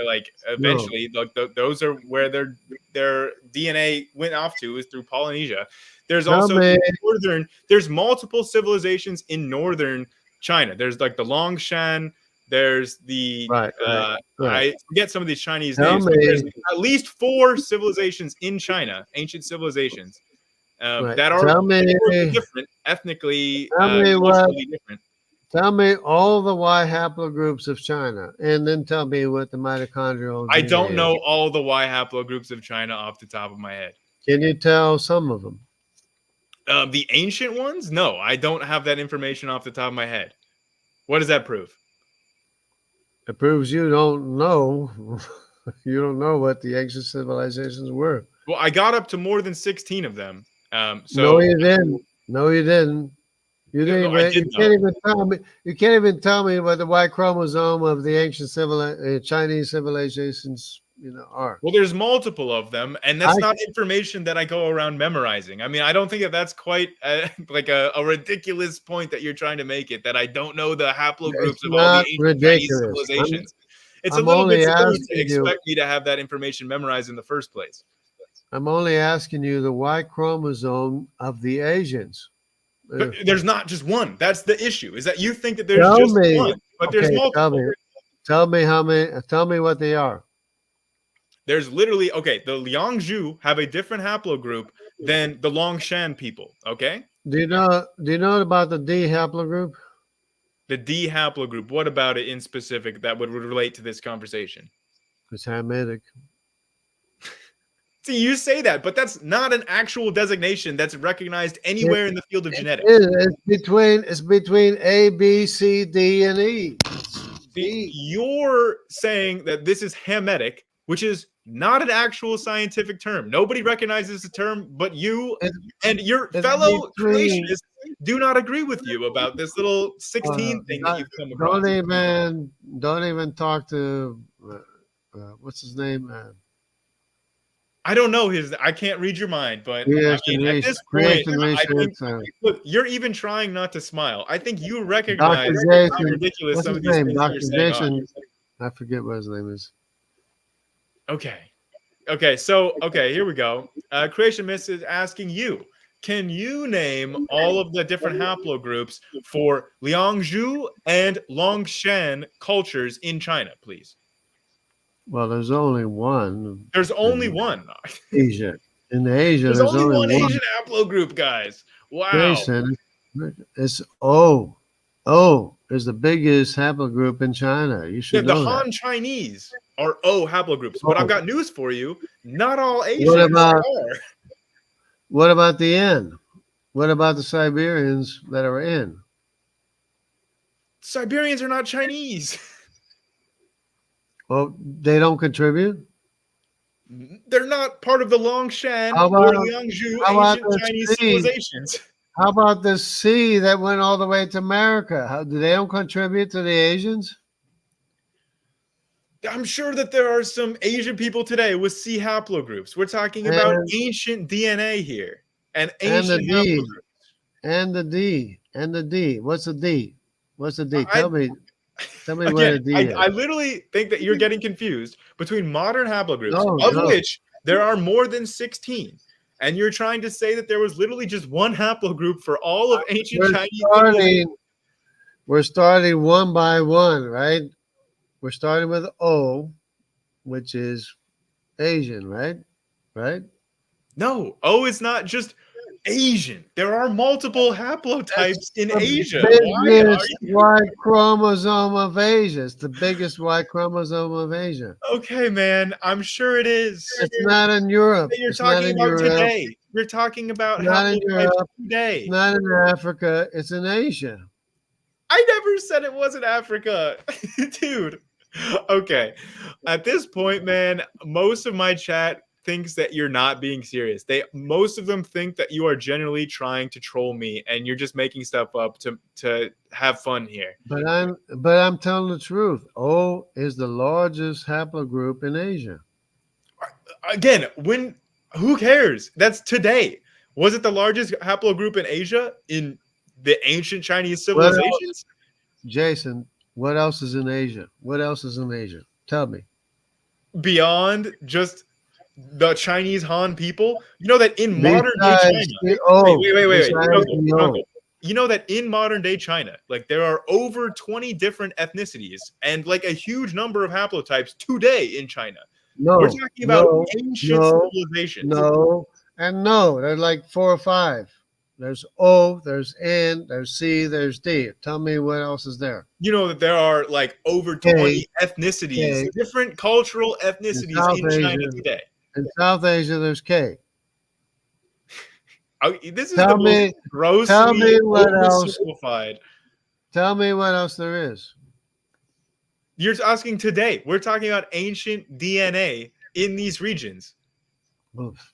Eventually, those are where their DNA went off to, is through Polynesia. There's also northern. There's multiple civilizations in northern China. There's like the Longshan. There's the I forget some of these Chinese names. There's at least 4 civilizations in China, ancient civilizations, that are different ethnically. Different. Tell me all the Y haplogroups of China, and then tell me what the mitochondrial. I don't know all the Y haplogroups of China off the top of my head. Can you tell some of them? The ancient ones? No, I don't have that information off the top of my head. What does that prove? It proves you don't know. You don't know what the ancient civilizations were. Well, I got up to more than 16 of them. No, you didn't. You can't even tell me. You can't even tell me what the Y chromosome of the ancient Chinese civilizations are. Well, there's multiple of them, and that's not information that I go around memorizing. I mean, I don't think that's quite like a ridiculous point that you're trying to make it, that I don't know the haplogroups of all the ancient Chinese civilizations. It's a little bit silly to expect me to have that information memorized in the first place. I'm only asking you the Y chromosome of the Asians. But Uh, there's not just one. That's the issue. Is that you think that there's tell just me, one, but there's okay, multiple. tell me how many, tell me what they are. There's literally okay. The Liangzhu have a different haplogroup than the Longshan people. Okay, Do you know about the D haplogroup? the D haplogroup. What about it in specific that would relate to this conversation? It's Hamitic. See, you say that, but that's not an actual designation that's recognized It, anywhere in the field of it genetics. is. It's between A, B, C, D, and E. It's See, D. you're saying that this is Hametic, which is not an actual scientific term. Nobody recognizes the term, but you It's, and your it's fellow between. creationists do not agree with you about this little 16 thing that Not, you've come don't across. even don't even talk to what's his name? I don't know his. I can't read your mind, but I Creation mean, at research. this point, Creation I think research. look, you're even trying not to smile. I think you recognize Doctor how Jason. ridiculous What's some his of these name? things that you're Doctor saying are. Jason. I forget what his name is. Okay. Okay, so okay, here we go. Creationist is asking you: can you name all of the different haplogroups for Liangzhu and Longshan cultures in China, please? Well, there's only one There's only in one. Asia. In Asia, There's there's only only one one. Asian haplogroup, guys. Wow. Jason, it's O. O is the biggest haplogroup in China. You Yeah, should the know that. Han Chinese are O haplogroups, but I've Oh, got news for you. Not all what Asians about are. what about the N? What about the Siberians that are in? Siberians are not Chinese. Well, they don't contribute. They're not part of the Longshan How or about Liangzhu how about ancient the Chinese sea? civilizations. How about the sea that went all the way to America? How do they don't contribute to the Asians I'm sure that there are some Asian people today with C haplogroups. We're talking about and ancient DNA here and the ancient D haplogroups. and the D? What's the D? What's the D? I Tell me where again, the D I is. literally think that you're getting confused between modern haplogroups, No, of no. which there are more than 16, and you're trying to say that there was literally just one haplogroup for all of ancient We're Chinese civilization. starting. We're starting one by one, right? We're starting with O, which is Asian, right? Right. No, O is not just Asian. There are multiple That's haplotypes in the Asia. Why are biggest Y chromosome of Asia. It's the biggest Y chromosome of Asia. okay, man? I'm sure it is. It's not in Europe. You're It's not talking in about Europe. today. You're talking about It's not in haplotypes Europe. It's today. not in Africa. It's in Asia. I never said it wasn't Africa, dude. Okay. At this point, man, most of my chat thinks that you're not being serious. Most of them think that you are genuinely trying to troll me and you're just making stuff up to have fun here. But I'm telling the truth. O is the largest haplogroup in Asia. Again, when who cares? That's today. Was it the largest haplogroup in Asia in the ancient Chinese What else, civilizations? Jason? What else is in Asia? What else is in Asia? Tell me. Beyond just the Chinese Han people? You know that in modern day Besides China, the wait, O, wait, wait, wait, wait, besides Uncle, the O. Uncle. You know that in modern day China, like there are over 20 different ethnicities and like a huge number of haplotypes today in China. We're No, talking about no, ancient no, civilizations. no, and no. There's like four or five. There's O, there's N, there's C, there's D. Tell me what else is there. You know that there are like over K, 20 ethnicities, K. different cultural In ethnicities South in China Asia, today. there's K. This is the Tell most me, tell grossly me what else. oversimplified. Tell me what else there is. You're asking today. We're talking about ancient DNA in these regions. Oof.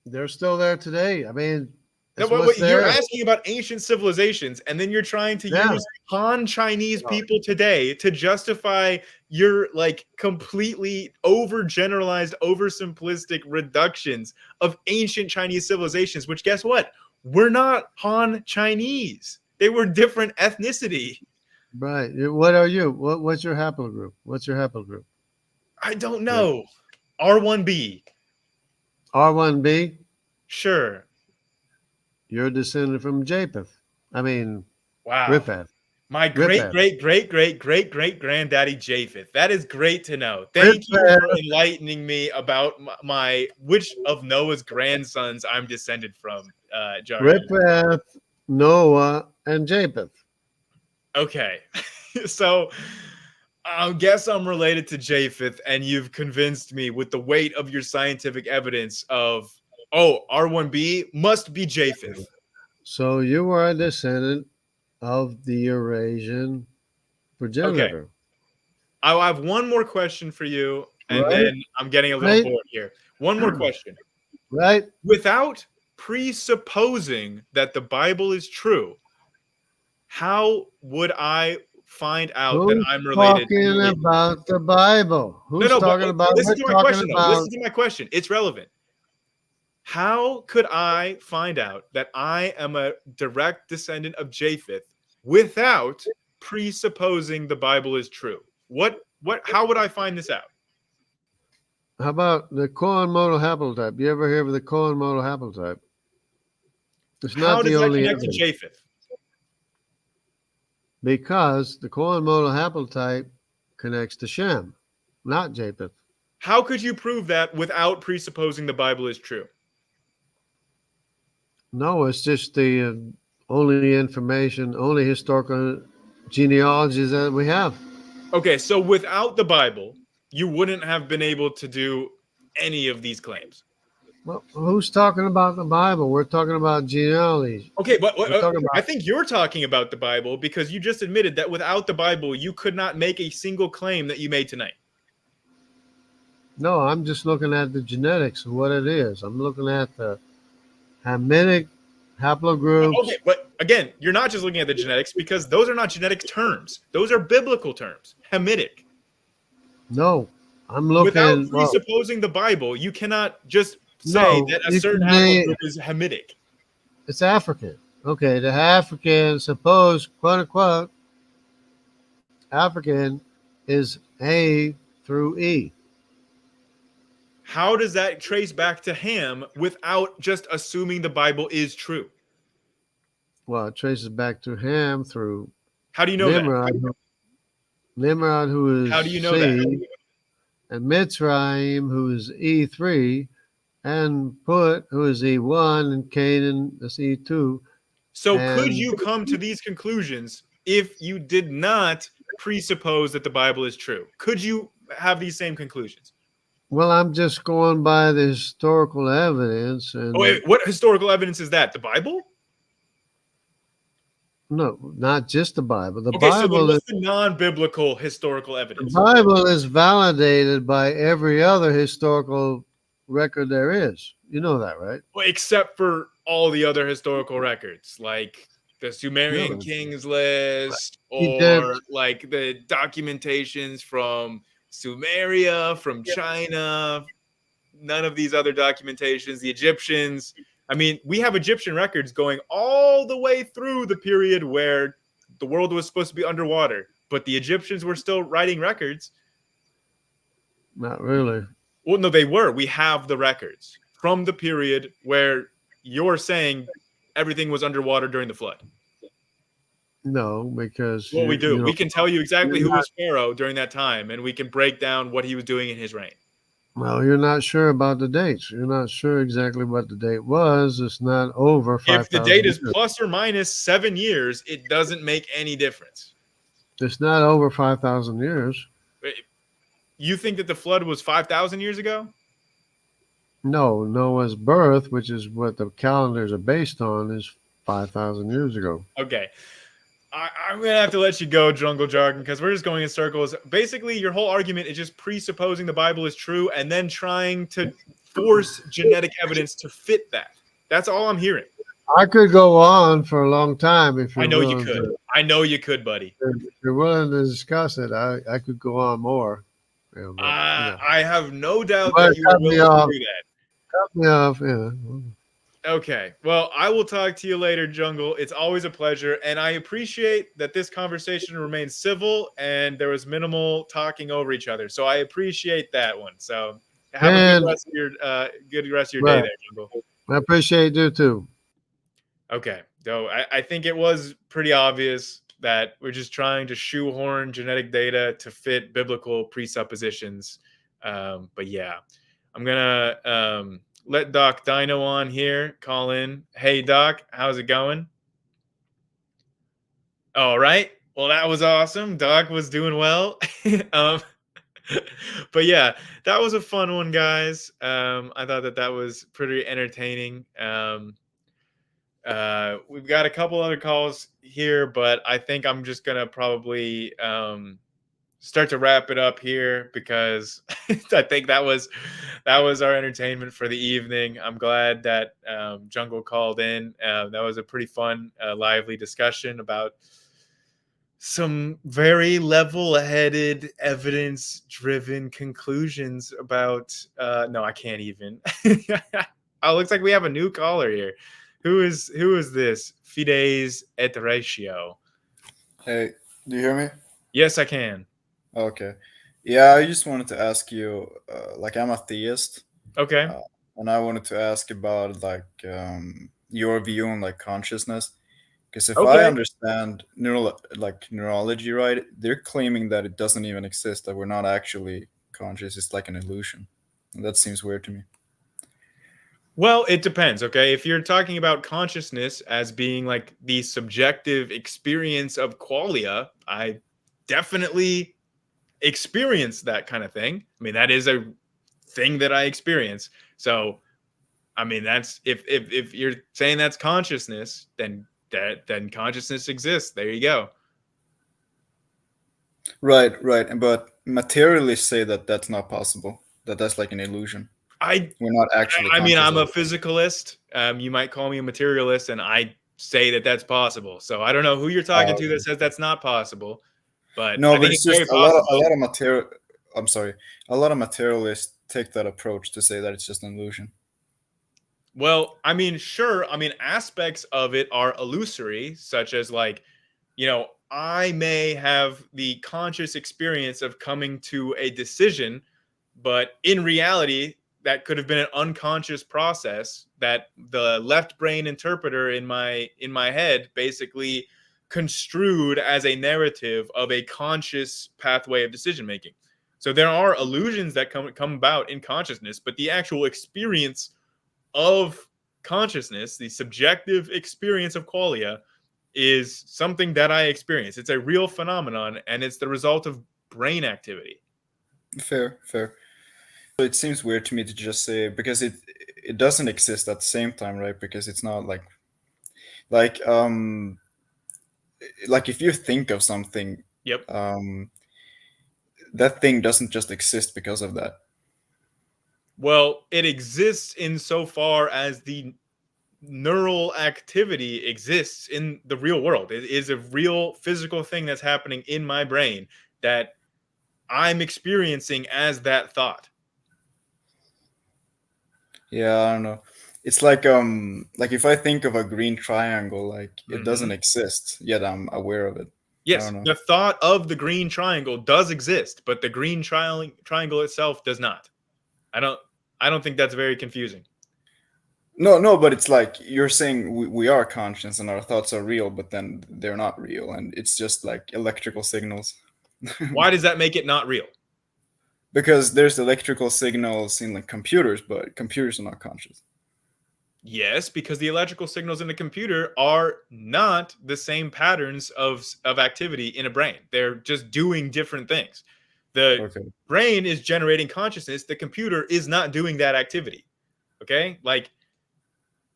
They're still there today. I mean, No, it's what's you're there. asking about ancient civilizations, and then you're trying to Yeah. use Han Chinese No. people today to justify your like completely overgeneralized, oversimplistic reductions of ancient Chinese civilizations. Which, guess what? We're not Han Chinese. They were different ethnicity. Right. What are you? What's your haplogroup? What's your haplogroup? I don't Right. know. R1B. R1B, Sure. you're descended from Japheth. I mean, Wow. Ripheth. My great, Ripheth. great, great, great, great, great granddaddy Japheth. That is great to know. Thank you for Ripheth, enlightening me about my which of Noah's grandsons I'm descended from, Jargon. Ripheth, Noah, and Japheth. Okay. So I guess I'm related to Japheth, and you've convinced me with the weight of your scientific evidence of, oh, R1B must be Japheth. So you are a descendant of the Eurasian Okay. progenitor, I'll have one more question for you, and right? then I'm getting a little Right? bored here. One more question. Right? Without presupposing that the Bible is true, how would I find out that Who's I'm related to talking Japheth? about the Bible? No, Who's no, but talking about? listen We're to my talking question, though. about. Listen to my question. It's relevant. How could I find out that I am a direct descendant of Japheth without presupposing the Bible is true? How would I find this out? How about the Cohen modal haplotype? You ever hear of the Cohen modal haplotype? It's How not the does that only connect to evidence Japheth? because the Cohen modal haplotype connects to Shem, not Japheth. How could you prove that without presupposing the Bible is true? No, it's just the only information, only historical genealogies that we have. Okay, so without the Bible, you wouldn't have been able to do any of these claims. Well, who's talking about the Bible? We're talking about genealogy. Okay, but We're talking I about. think you're talking about the Bible because you just admitted that without the Bible, you could not make a single claim that you made tonight. No, I'm just looking at the genetics of what it is. I'm looking at the Hamitic Okay, haplogroups. but again, you're not just looking at the genetics because those are not genetic terms. Those are biblical terms. Hamitic. No, I'm Without looking. Well, presupposing the Bible, you cannot just say no, that a you certain can name. haplogroup is Hamitic. It's African. Okay, the African, suppose, quote unquote, African is A through E. How does that trace back to Ham without just assuming the Bible is true? Well, it traces back to Ham through How do you know that? Nimrod, Nimrod who How do you is know that? C, and Mitzrayim who is E3, and Put who is E1, and Canaan is E2. So could And you come to these conclusions if you did not presuppose that the Bible is true? Could you have these same conclusions? well, I'm just going by the historical evidence, Oh, and wait, what historical evidence is that? The Bible? no, not just the Bible. The Okay, so then Bible is what's the non-biblical historical the evidence? Bible is validated by every other historical record there is. You know that, right? Well, except for all the other historical records, like the Sumerian No. kings list, Egypt, or like the documentations from Sumeria, from China, none of these other documentations, the Egyptians. I mean, we have Egyptian records going all the way through the period where the world was supposed to be underwater, but the Egyptians were still writing records. not really. Well, no, they were. We have the records from the period where you're saying everything was underwater during the flood. No, because Well, we do. you know We can tell you exactly you're who not, was Pharaoh during that time, and we can break down what he was doing in his reign. well, you're not sure about the dates. You're not sure exactly what the date was. It's not over If five the date thousand is years. plus or minus 7 years, it doesn't make any difference. It's not over 5,000 years. You think that the flood was 5,000 years ago? No, Noah's birth, which is what the calendars are based on, is 5,000 years ago. Okay. I'm going to have to let you go, Jungle Jargon, because we're just going in circles. Basically, your whole argument is just presupposing the Bible is true and then trying to force genetic evidence to fit that. That's all I'm hearing. I could go on for a long time if I you're know you willing could. to. I know you could, buddy. If you're willing to discuss it, I could go on more. Yeah, but I have no doubt but that you are cut me willing to off. do that. Cut me off. Yeah. Okay. Well, I will talk to you later, Jungle. It's always a pleasure. And I appreciate that this conversation remains civil and there was minimal talking over each other. So I appreciate that one. So Have a And good rest of your day right, there, Jungle. I appreciate you too. Okay, so I think it was pretty obvious that we're just trying to shoehorn genetic data to fit biblical presuppositions. But yeah, I'm gonna let Doc Dino on here. Call in. Hey Doc, how's it going? All right. Well, that was awesome. Doc was doing well. um, but yeah, that was a fun one, guys. I thought that was pretty entertaining. We've got a couple other calls here, but I think I'm just gonna probably start to wrap it up here because I think that was our entertainment for the evening. I'm glad that Jungle called in. That was a pretty fun, lively discussion about some very level-headed, evidence-driven conclusions about. No, I can't even. Oh, looks like we have a new caller here. Who is this? Fides et ratio. Hey, do you hear me? Yes, I can. Okay. Yeah, I just wanted to ask you, like, I'm a theist, Okay. uh, and I wanted to ask about like your view on like consciousness. Because if I Okay. understand neurology right, they're claiming that it doesn't even exist, that we're not actually conscious. It's like an illusion, and that seems weird to me. Well, it depends. Okay. If you're talking about consciousness as being like the subjective experience of qualia, I definitely experience that kind of thing. I mean, that is a thing that I experience. So, I mean, that's if you're saying that's consciousness, then consciousness exists. There you go. Right, right. But materialists say that that's not possible. That that's like an illusion. I We're not actually I mean, conscious I'm of a it. physicalist. You might call me a materialist, and I say that that's possible. So I don't know who you're talking to that says that's not possible, but No, I but think it's it's very just possible. a lot of material. I'm sorry, a lot of materialists take that approach to say that it's just an illusion. Well, I mean, sure. I mean, aspects of it are illusory, such as like, I may have the conscious experience of coming to a decision, but in reality, that could have been an unconscious process that the left brain interpreter in my head basically construed as a narrative of a conscious pathway of decision making. So there are illusions that come about in consciousness, but the actual experience of consciousness, the subjective experience of qualia, is something that I experience. It's a real phenomenon, and it's the result of brain activity. Fair, fair. It seems weird to me to just say because it doesn't exist at the same time, right? Because it's not like like if you think of something, Yep. um that thing doesn't just exist because of that. Well, it exists insofar as the neural activity exists in the real world. It is a real physical thing that's happening in my brain that I'm experiencing as that thought. Yeah, I don't know. It's like if I think of a green triangle, like it doesn't Mhm. exist, yet I'm aware of it. I Yes, don't know. the thought of the green triangle does exist, but the green triangle itself does not. I don't I don't think that's very confusing. No, no, but it's like you're saying we are conscious and our thoughts are real, but then they're not real, and it's just like electrical signals. Why does that make it not real? Because there's electrical signals in like computers, but computers are not conscious. Yes, because the electrical signals in the computer are not the same patterns of activity in a brain. They're just doing different things. The Okay, brain is generating consciousness, the computer is not doing that activity. Okay? Like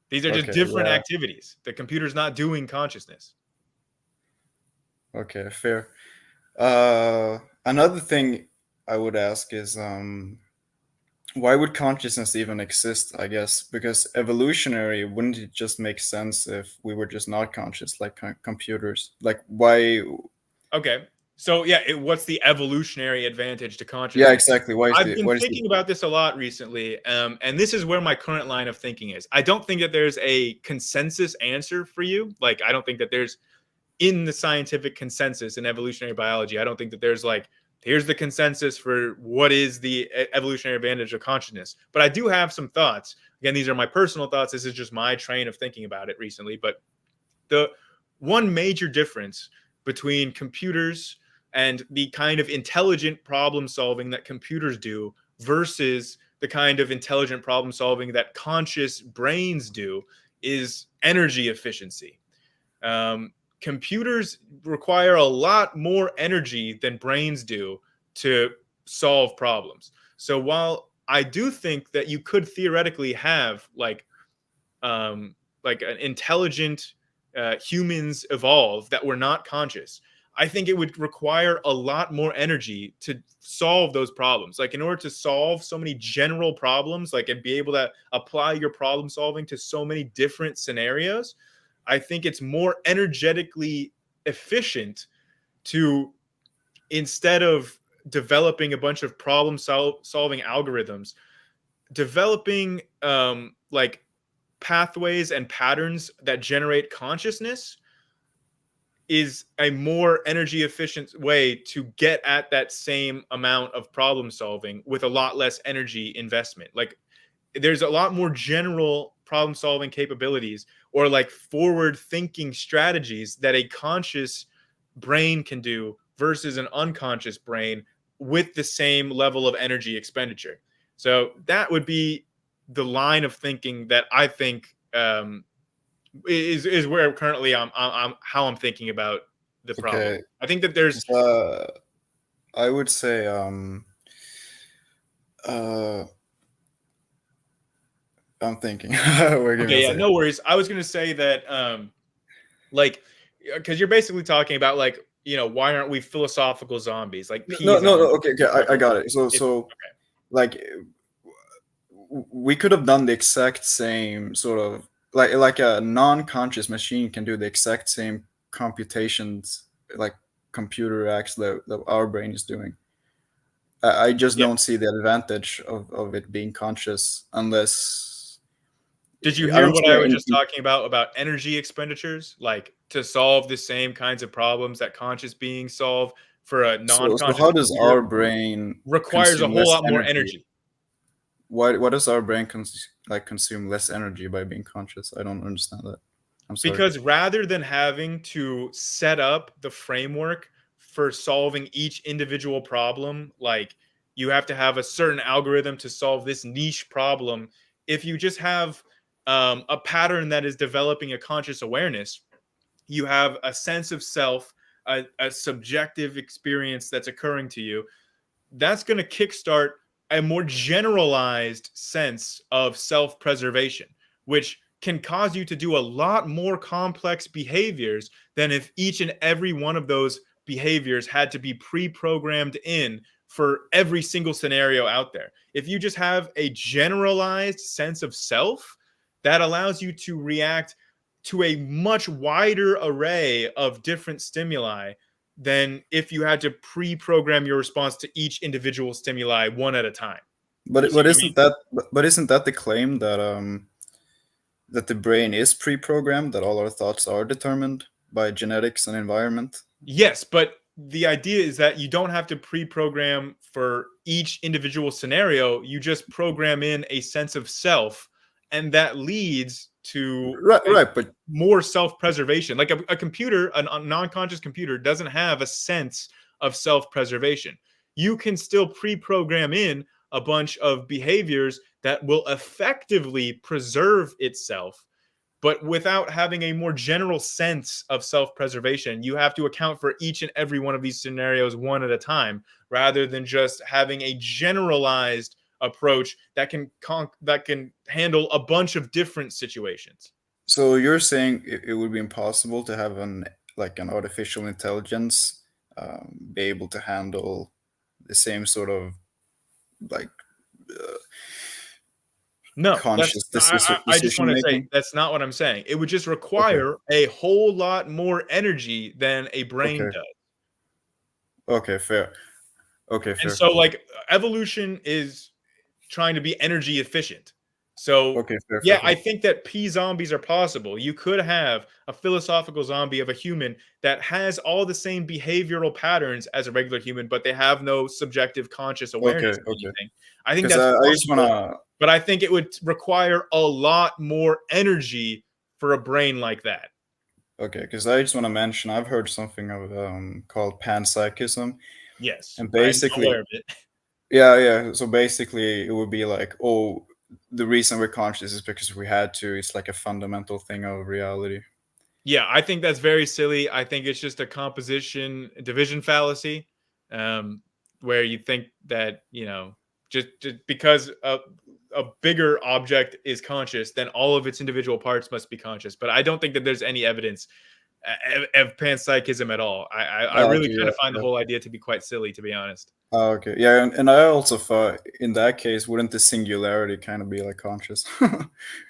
these are just okay, different yeah, activities. The computer's not doing consciousness. okay, fair. Another thing I would ask is why would consciousness even exist? I guess because evolutionary, wouldn't it just make sense if we were just not conscious like computers? Like why? Okay. So yeah, what's the evolutionary advantage to Yeah, consciousness? exactly. I've been What is the thinking about this a lot recently, and this is where my current line of thinking is. I don't think that there's a consensus answer for you. Like, I don't think that there's in the scientific consensus in evolutionary biology. I don't think that there's like here's the consensus for what is the evolutionary advantage of consciousness. But I do have some thoughts. Again, these are my personal thoughts. This is just my train of thinking about it recently. But the one major difference between computers and the kind of intelligent problem solving that computers do versus the kind of intelligent problem solving that conscious brains do is energy efficiency. Computers require a lot more energy than brains do to solve problems. So while I do think that you could theoretically have like an intelligent humans evolve that were not conscious, I think it would require a lot more energy to solve those problems. Like in order to solve so many general problems, like and be able to apply your problem solving to so many different scenarios, I think it's more energetically efficient to, instead of developing a bunch of solving algorithms, developing like pathways and patterns that generate consciousness is a more energy efficient way to get at that same amount of problem solving with a lot less energy investment. Like there's a lot more general problem solving capabilities or like forward thinking strategies that a conscious brain can do versus an unconscious brain with the same level of energy expenditure. So that would be the line of thinking that I think is where currently I'm how I'm thinking about the problem. Okay. I think that there's I would say uh I'm thinking. Give me okay, a yeah, second. no worries. I was gonna say that like because you're basically talking about like, you know, why aren't we philosophical zombies like pea No. zombies? Okay, okay, I got it. So, It's okay. like, we could have done the exact same sort of like a non-conscious machine can do the exact same computations like computer acts that our brain is doing. I just Yeah. don't see the advantage of it being conscious unless Did you I hear don't what see I it was just talking about energy expenditures? Like to solve the same kinds of problems that conscious beings solve for a so non-conscious how does computer our brain requires a consume whole less lot more energy? energy. Why does our brain consume less energy by being conscious? I don't understand that. I'm sorry. Because rather than having to set up the framework for solving each individual problem, like you have to have a certain algorithm to solve this niche problem, if you just have a pattern that is developing a conscious awareness, you have a sense of self, a subjective experience that's occurring to you, that's going to kickstart a more generalized sense of self preservation, which can cause you to do a lot more complex behaviors than if each and every one of those behaviors had to be pre programmed in for every single scenario out there. If you just have a generalized sense of self, that allows you to react to a much wider array of different stimuli than if you had to pre-program your response to each individual stimuli one at a time. You see what I mean? But isn't that the claim that the brain is pre-programmed, that all our thoughts are determined by genetics and environment? Yes, but the idea is that you don't have to pre-program for each individual scenario. You just program in a sense of self, and that leads to Right, but more self-preservation. Like a computer, a non-conscious computer doesn't have a sense of self-preservation. You can still pre-program in a bunch of behaviors that will effectively preserve itself, but without having a more general sense of self-preservation. You have to account for each and every one of these scenarios one at a time, rather than just having a generalized approach that can handle a bunch of different situations. so you're saying it would be impossible to have an artificial intelligence be able to handle the same sort of like uh, No, that's conscious I just decision want to say making? that's not what I'm saying. It would just Okay, require a whole lot more energy than a brain okay, does. okay, fair. Okay, And fair. so like evolution is trying to be energy efficient. So, Okay, fair, fair, yeah, I fair. think that P zombies are possible. You could have a philosophical zombie of a human that has all the same behavioral patterns as a regular human, but they have no subjective conscious Okay, awareness of okay. anything. I think Because that's I just possible, wanna. but I think it would require a lot more energy for a brain like that. Okay, because I just want to mention I've heard something of called panpsychism, Yes, and I'm basically, aware of it. yeah, yeah. So basically, it would be like, oh, the reason we're conscious is because we had to. It's like a fundamental thing of reality. Yeah, I think that's very silly. I think it's just a composition division fallacy, um, where you think that just because a bigger object is conscious, then all of its individual parts must be conscious. But I don't think that there's any evidence of panpsychism at all. I Oh, really okay, kind yeah, of find the yeah. whole idea to be quite silly, to be honest. Oh, okay, yeah, and I also thought in that case, wouldn't the singularity kind of be like conscious?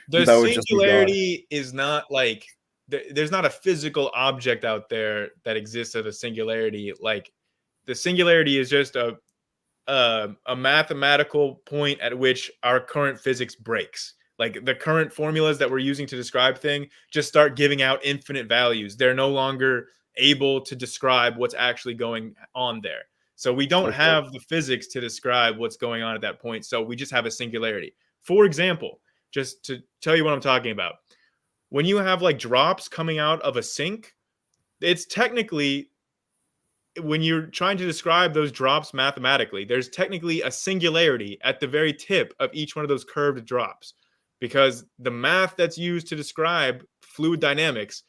The That would just be God. singularity is not like there's not a physical object out there that exists at a singularity. Like the singularity is just a mathematical point at which our current physics breaks. Like the current formulas that we're using to describe thing just start giving out infinite values. They're no longer able to describe what's actually going on there. So we don't Okay, have the physics to describe what's going on at that point. So we just have a singularity. For example, just to tell you what I'm talking about, when you have like drops coming out of a sink, it's technically when you're trying to describe those drops mathematically, there's technically a singularity at the very tip of each one of those curved drops because the math that's used to describe fluid dynamics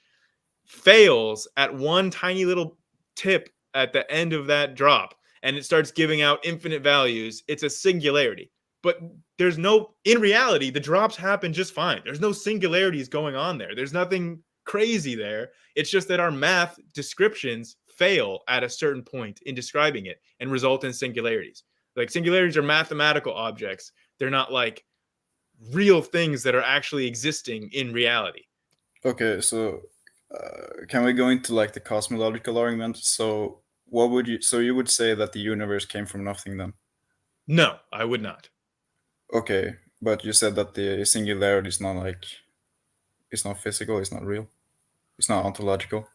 fails at one tiny little tip at the end of that drop and it starts giving out infinite values. It's a singularity. But there's no, in reality, the drops happen just fine. There's no singularities going on there. There's nothing crazy there. It's just that our math descriptions fail at a certain point in describing it and result in singularities. Like singularities are mathematical objects, they're not like real things that are actually existing in reality. okay. So, can we go into like the cosmological argument? So, what would you? So you would say that the universe came from nothing then? No, I would not. Okay, but you said that the singularity is not like it's not physical, it's not real, it's not ontological.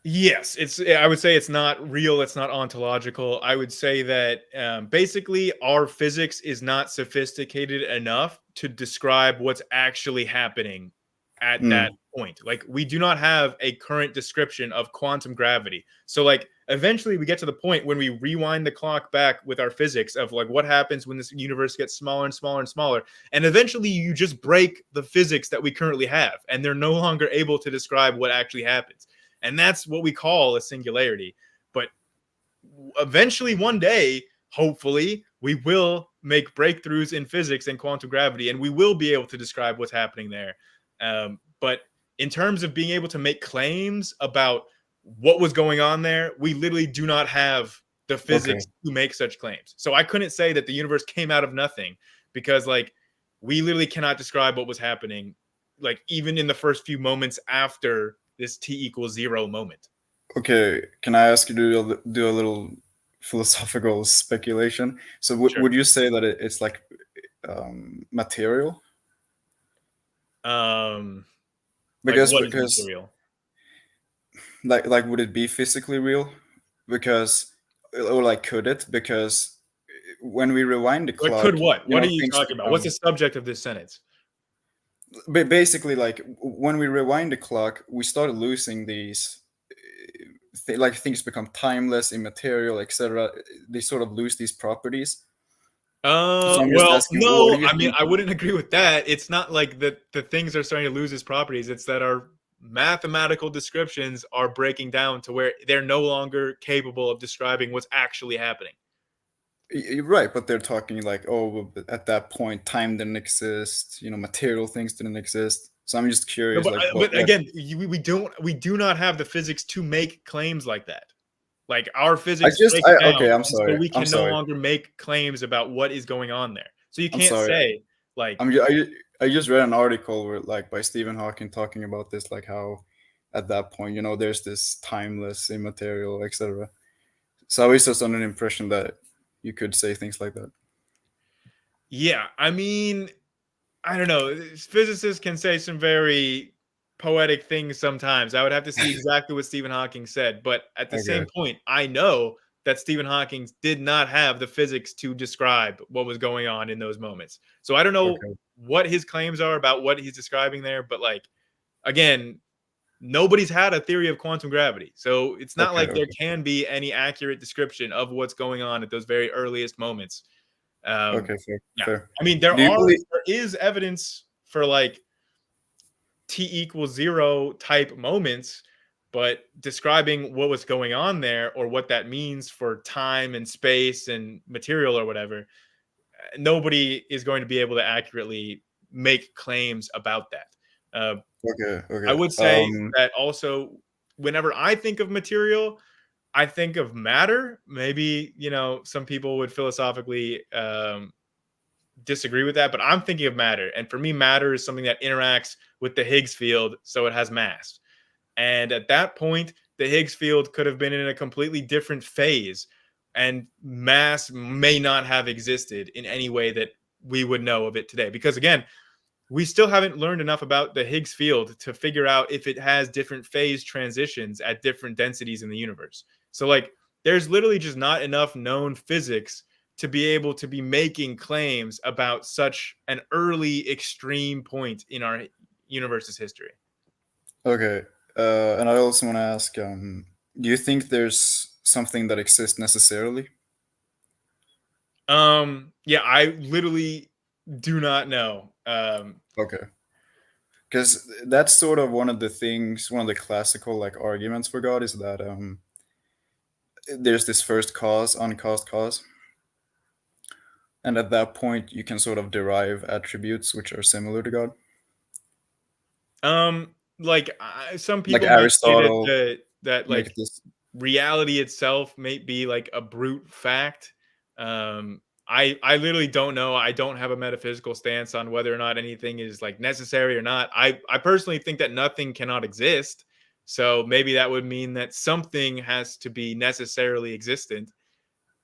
Yes, it's. I would say it's not real. It's not ontological. I would say that basically our physics is not sophisticated enough to describe what's actually happening at that Mm. point. Like we do not have a current description of quantum gravity. So like eventually we get to the point when we rewind the clock back with our physics of like what happens when this universe gets smaller and smaller and smaller, and eventually you just break the physics that we currently have, and they're no longer able to describe what actually happens. And that's what we call a singularity. But eventually, one day, hopefully, we will make breakthroughs in physics and quantum gravity, and we will be able to describe what's happening there. But in terms of being able to make claims about what was going on there, we literally do not have the Okay, physics to make such claims. So I couldn't say that the universe came out of nothing because, like, we literally cannot describe what was happening, like, even in the first few moments after this t=0 moment. okay. Can I ask you to do a little philosophical speculation? So, Sure. would you say that it's like material? Um, like Because what is because material? like would it be physically real? Because or like could it? Because when we rewind the What could clock, what? you What know, are you things talking about? What's become the subject of this sentence? basically like when we rewind the clock, we start losing these like things become timeless, immaterial, etc. They sort of lose these properties. So I'm just Well, asking, what do no, you I mean, think? I wouldn't agree with that. It's not like the things are starting to lose its properties. It's that our mathematical descriptions are breaking down to where they're no longer capable of describing what's actually happening. You're right, but they're talking like, oh, well, but at that point, time didn't exist. You know, material things didn't exist. So I'm just No, curious, but like, but what? again, we do not have the physics to make claims like that. Like our physics breaks I down, okay. I'm and so sorry. we I'm can no sorry. longer make claims about what is going on there. So you I'm can't sorry. say like, I just read an article where like by Stephen Hawking talking about this, like how at that point, you know, there's this timeless, immaterial, etc. So I was just under the impression that you could say things like that. yeah, I mean, I don't know. Physicists can say some very poetic things sometimes. I would have to see exactly what Stephen Hawking said, but at the Okay. same point, I know that Stephen Hawking did not have the physics to describe what was going on in those moments. So I don't know Okay. what his claims are about what he's describing there, but like again, nobody's had a theory of quantum gravity. So it's not Okay. like there Okay. can be any accurate description of what's going on at those very earliest moments. Um, Okay. Fair. yeah. Fair. I mean, Do you believe? there is evidence for like t=0 type moments, but describing what was going on there or what that means for time and space and material or whatever, nobody is going to be able to accurately make claims about that. Okay. I Okay. would say that also, whenever I think of material, I think of matter. Maybe, some people would philosophically disagree with that, but I'm thinking of matter. And for me, matter is something that interacts with the Higgs field, so it has mass. And at that point, the Higgs field could have been in a completely different phase, and mass may not have existed in any way that we would know of it today. Because again, we still haven't learned enough about the Higgs field to figure out if it has different phase transitions at different densities in the universe. So, like, there's literally just not enough known physics to be able to be making claims about such an early extreme point in our universe's history. Okay. And I also want to ask, do you think there's something that exists necessarily? Yeah, I literally do not know. Okay. Because that's sort of one of the things, one of the classical like arguments for God is that there's this first cause, uncaused cause, and at that point you can sort of derive attributes which are similar to God. like some Like people might say that Aristotle like make this. reality itself may be like a brute fact. I literally don't know. I don't have a metaphysical stance on whether or not anything is like necessary or not. I personally think that nothing cannot exist. So maybe that would mean that something has to be necessarily existent.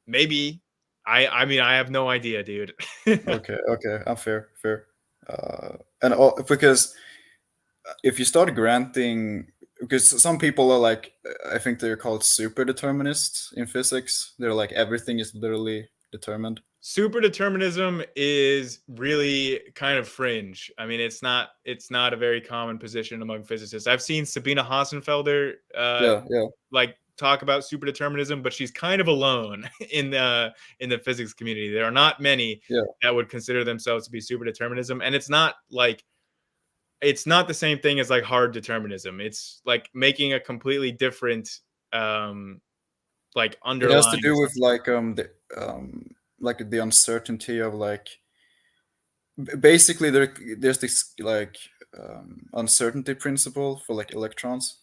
Maybe. I mean I have no idea, dude. Okay, okay, fair, fair. And all, because if you start granting, because some people are like, I think they're called super determinists in physics. They're like everything is literally determined. Super determinism is really kind of fringe. I mean, it's not a very common position among physicists. I've seen Sabina Hassenfelder Yeah, yeah, like talk about super determinism, but she's kind of alone in the physics community. There are not many yeah. that would consider themselves to be super determinism, and it's not the same thing as like hard determinism. It's like making a completely different like It has to underlying do with assumption. like the uncertainty of like basically there's this like uncertainty principle for like electrons.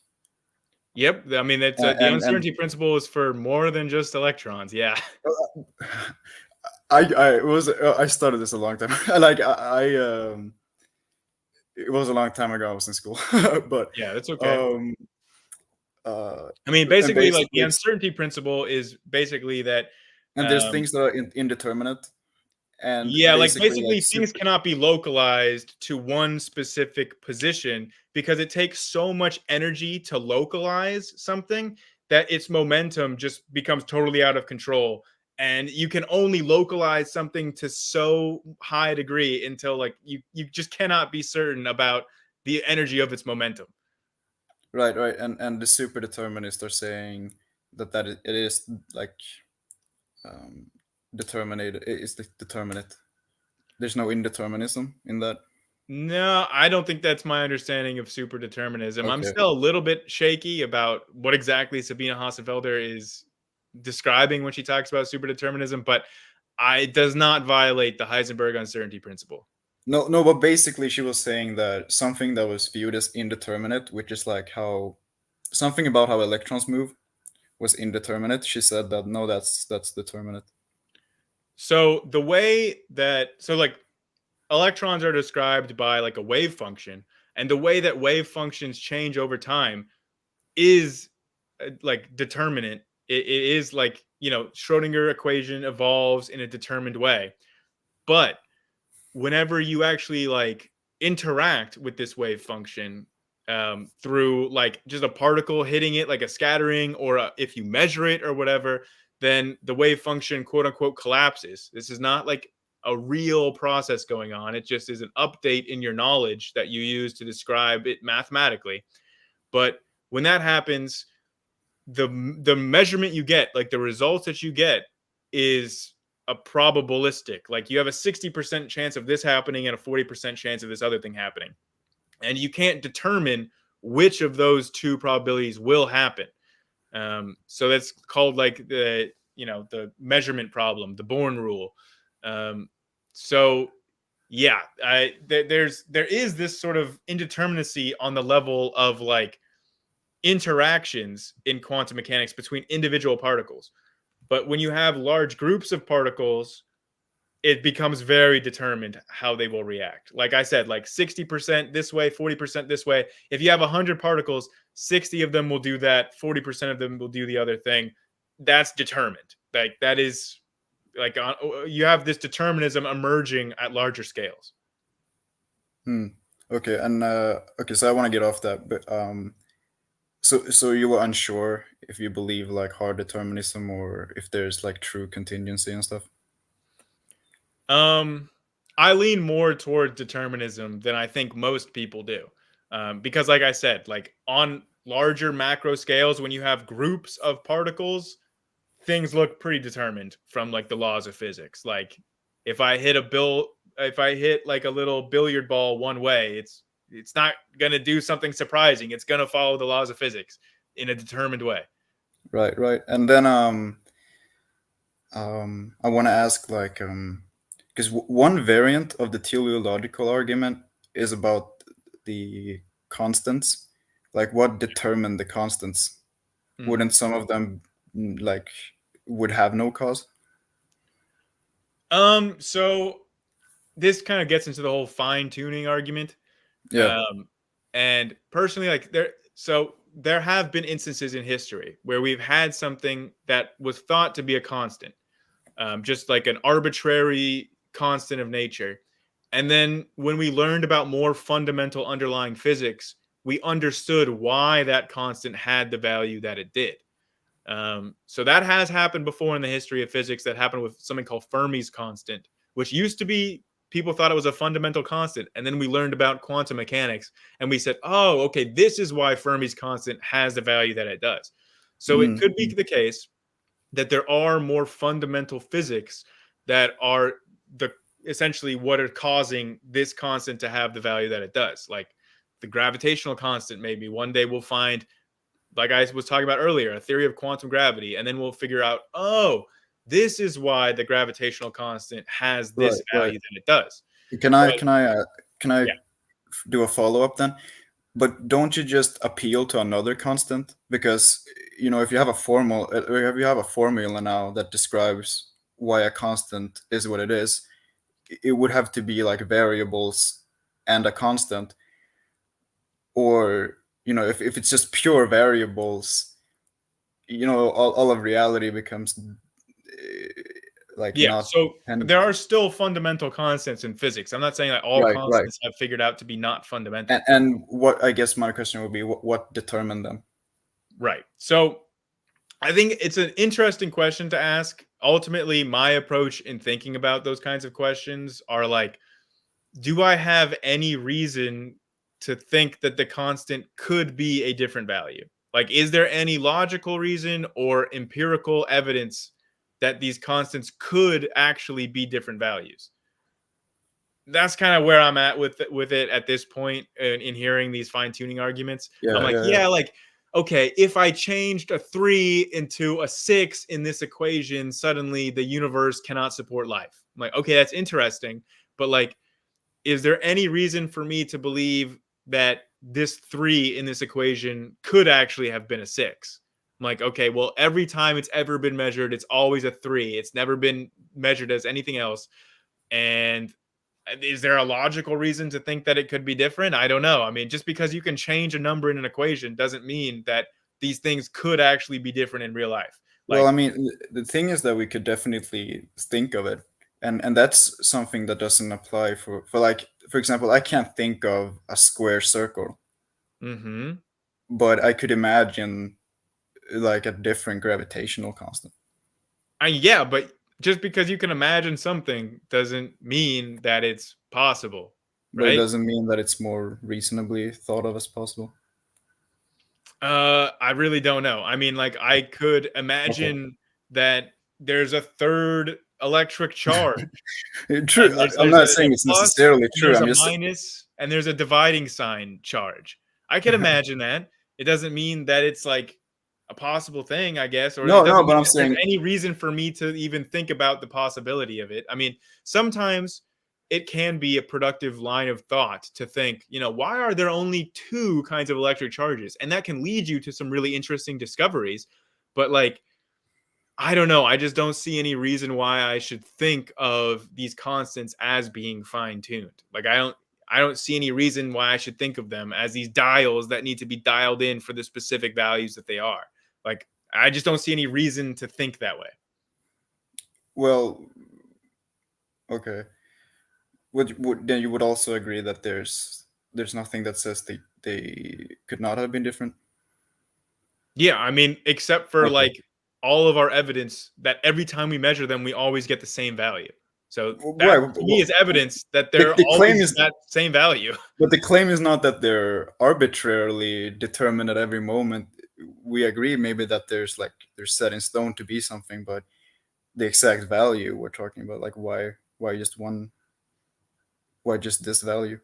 Yep. I mean, it's the And uncertainty principle is for more than just electrons. Yeah. I started this a long time like it was a long time ago. I was in school, but Yeah, that's okay. um uh I mean, and basically, like the basically it's uncertainty principle is basically that, and there's um, things that are indeterminate and yeah, like basically like basically things super. cannot be localized to one specific position because it takes so much energy to localize something that its momentum just becomes totally out of control. And you can only localize something to so high a degree until like you just cannot be certain about the energy of its momentum. Right, right, and the super determinists are saying that it is like um determinate, it is determinate. There's no indeterminism in that. No, I don't think that's my understanding of super determinism. I'm Okay. still a little bit shaky about what exactly Sabina Hassenfelder is describing when she talks about super determinism, but it does not violate the Heisenberg uncertainty principle. No, no, but basically she was saying that something that was viewed as indeterminate, which is like how something about how electrons move was indeterminate. She said that no, that's determinate. So the way that like electrons are described by like a wave function, and the way that wave functions change over time is like determinate. It is like Schrodinger equation evolves in a determined way, but whenever you actually like interact with this wave function through like just a particle hitting it, like a scattering, or if you measure it or whatever, then the wave function, quote unquote, collapses. This is not like a real process going on. It just is an update in your knowledge that you use to describe it mathematically. But when that happens, the measurement you get, like the results that you get, is a probabilistic. Like you have a 60% chance of this happening and a 40% chance of this other thing happening. And you can't determine which of those two probabilities will happen. So that's called like the measurement problem, the Born rule. So yeah, there is this sort of indeterminacy on the level of like interactions in quantum mechanics between individual particles. But when you have large groups of particles, it becomes very determined how they will react. Like I said, like 60% this way, 40% this way. If you have 100 particles, 60 of them will do that, 40% of them will do the other thing. That's determined. Like that is like you have this determinism emerging at larger scales. Okay, and okay, so I want to get off that, but so you were unsure if you believe like hard determinism or if there's like true contingency and stuff. I lean more toward determinism than I think most people do, because, like I said, like on larger macro scales, when you have groups of particles, things look pretty determined from like the laws of physics. Like if I hit like a little billiard ball one way, it's not going to do something surprising. It's going to follow the laws of physics in a determined way. Right, right. And then I want to ask like because one variant of the teleological argument is about the constants. Like what determined the constants? Mm. Wouldn't some of them like would have no cause? So this kind of gets into the whole fine tuning argument. Yeah. And personally, like there have been instances in history where we've had something that was thought to be a constant, just like an arbitrary constant of nature. And then when we learned about more fundamental underlying physics, we understood why that constant had the value that it did. So that has happened before in the history of physics. That happened with something called Fermi's constant, which used to be, people thought it was a fundamental constant. And then we learned about quantum mechanics and we said, oh, okay, this is why Fermi's constant has the value that it does. So it could be the case that there are more fundamental physics that are essentially what are causing this constant to have the value that it does. Like the gravitational constant, maybe one day we'll find, like I was talking about earlier, a theory of quantum gravity, and then we'll figure out, oh, this is why the gravitational constant has this Right, value right. that it does. Can I But can I yeah, do a follow up then? But don't you just appeal to another constant? Because if you have a formula now that describes why a constant is what it is, it would have to be like variables and a constant. Or if it's just pure variables, all of reality becomes like yeah. not So and there are still fundamental constants in physics. I'm not saying that all right, right. constants have figured out to be not fundamental. And what I guess my question would be, what determined them? Right. So I think it's an interesting question to ask. Ultimately, my approach in thinking about those kinds of questions are like, do I have any reason to think that the constant could be a different value? Like, is there any logical reason or empirical evidence that these constants could actually be different values? That's kind of where I'm at with it at this point in hearing these fine tuning arguments. I'm Yeah, like, yeah, yeah. yeah, like, okay, if I changed a 3 into a 6 in this equation, suddenly the universe cannot support life. I'm like, okay, that's interesting, but like, is there any reason for me to believe that this 3 in this equation could actually have been a 6? I'm like, okay, well, every time it's ever been measured, it's always a 3. It's never been measured as anything else. And is there a logical reason to think that it could be different? I don't know. I mean, just because you can change a number in an equation doesn't mean that these things could actually be different in real life. Well, Like, I mean, the thing is that we could definitely think of it. and that's something that doesn't apply for like, for example, I can't think of a square circle, Mm-hmm. but I could imagine like a different gravitational constant. Yeah, but just because you can imagine something doesn't mean that it's possible, But it right? doesn't mean that it's more reasonably thought of as possible. I really don't know. I mean, like, I could Okay. imagine that there's a third electric charge, True. and there's I'm there's a, not there's saying a it's plus, necessarily and true. there's I'm a just minus, and there's a dividing sign charge. I could imagine that. It doesn't mean that it's like a possible thing, I guess, or it no, no. doesn't But mean I'm that there's saying any reason for me to even think about the possibility of it. I mean, sometimes it can be a productive line of thought to think, why are there only two kinds of electric charges? And that can lead you to some really interesting discoveries. But like, I don't know. I just don't see any reason why I should think of these constants as being fine tuned. Like I don't see any reason why I should think of them as these dials that need to be dialed in for the specific values that they are. Like I just don't see any reason to think that way. well, okay. Then you would also agree that there's nothing that says they could not have been different. Yeah, I mean, except for Okay. like all of our evidence that every time we measure them, we always get the same value. So that Right. to me is evidence that The, they're the claim always is, that same value. but the claim is not that they're arbitrarily determined at every moment. We agree maybe that they're set in stone to be something, but the exact value we're talking about, like why just one, why just this value?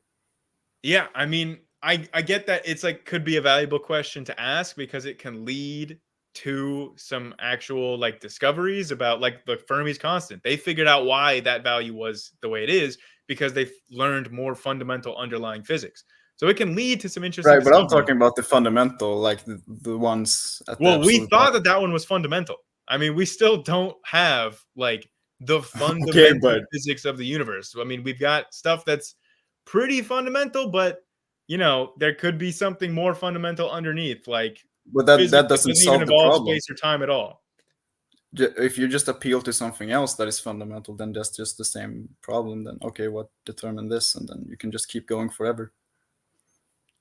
Yeah, I mean, I get that it's like could be a valuable question to ask because it can lead to some actual like discoveries about like the Fermi's constant. They figured out why that value was the way it is because they've learned more fundamental underlying physics. So it can lead to some interesting Right, but I'm discoveries. talking about the fundamental, like the ones at the Well, we absolute thought bottom. that that one was fundamental. I mean, we still don't have like the Okay, fundamental but physics of the universe. I mean, we've got stuff that's pretty fundamental, but there could be something more fundamental underneath, like that physics that doesn't doesn't even solve the involve problem. space or time at all. If you just appeal to something else that is fundamental, then that's just the same problem. Then okay, what determined this, and then you can just keep going forever,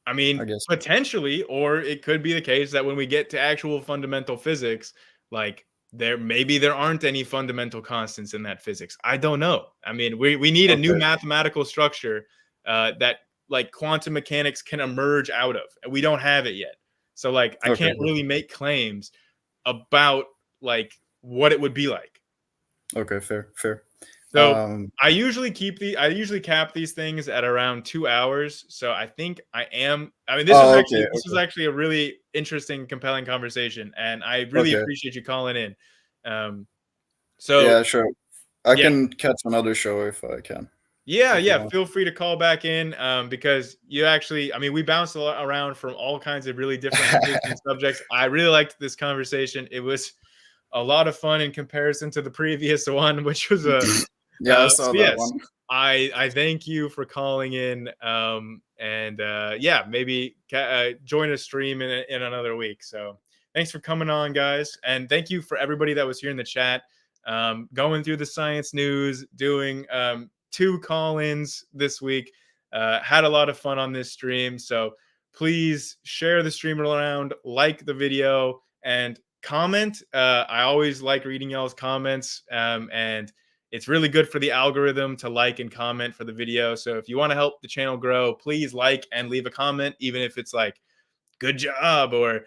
I I mean, guess. potentially, or it could be the case that when we get to actual fundamental physics, like there aren't any fundamental constants in that physics. I don't know. I mean, we need a new Okay, mathematical structure that like quantum mechanics can emerge out of, and we don't have it yet. So like, I okay, can't really make claims about like what it would be like. okay, fair, fair. So Um, I usually cap these things at around 2 hours. So I think I am. I mean, oh, okay, this was okay, actually a really interesting, compelling conversation, and I really okay. appreciate you calling in. Um, so Yeah, sure. I yeah, can catch another show if I can, if you yeah. want. Feel free to call back in because you actually, I mean, we bounced a lot around from all kinds of really different interesting subjects. I really liked this conversation. It was a lot of fun in comparison to the previous one, which was a Yeah, I so saw that yes, one. I thank you for calling in, and yeah, maybe join a stream in another week. So thanks for coming on, guys, and thank you for everybody that was here in the chat, going through the science news, doing 2 call-ins this week. Had a lot of fun on this stream, so please share the stream around, like the video, and comment. I always like reading y'all's comments, and it's really good for the algorithm to like and comment for the video. So if you want to help the channel grow, please like and leave a comment, even if it's like good job or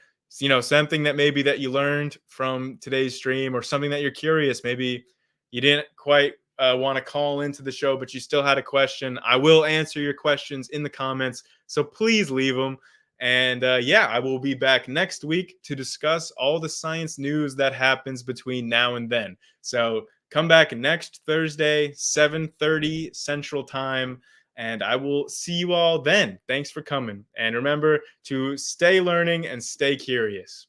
something that maybe that you learned from today's stream or something that you're curious. Maybe you didn't quite want to call into the show, but you still had a question. I will answer your questions in the comments, so please leave them. And yeah, I will be back next week to discuss all the science news that happens between now and then. So come back next Thursday, 7:30 Central Time, and I will see you all then. Thanks for coming. And remember to stay learning and stay curious.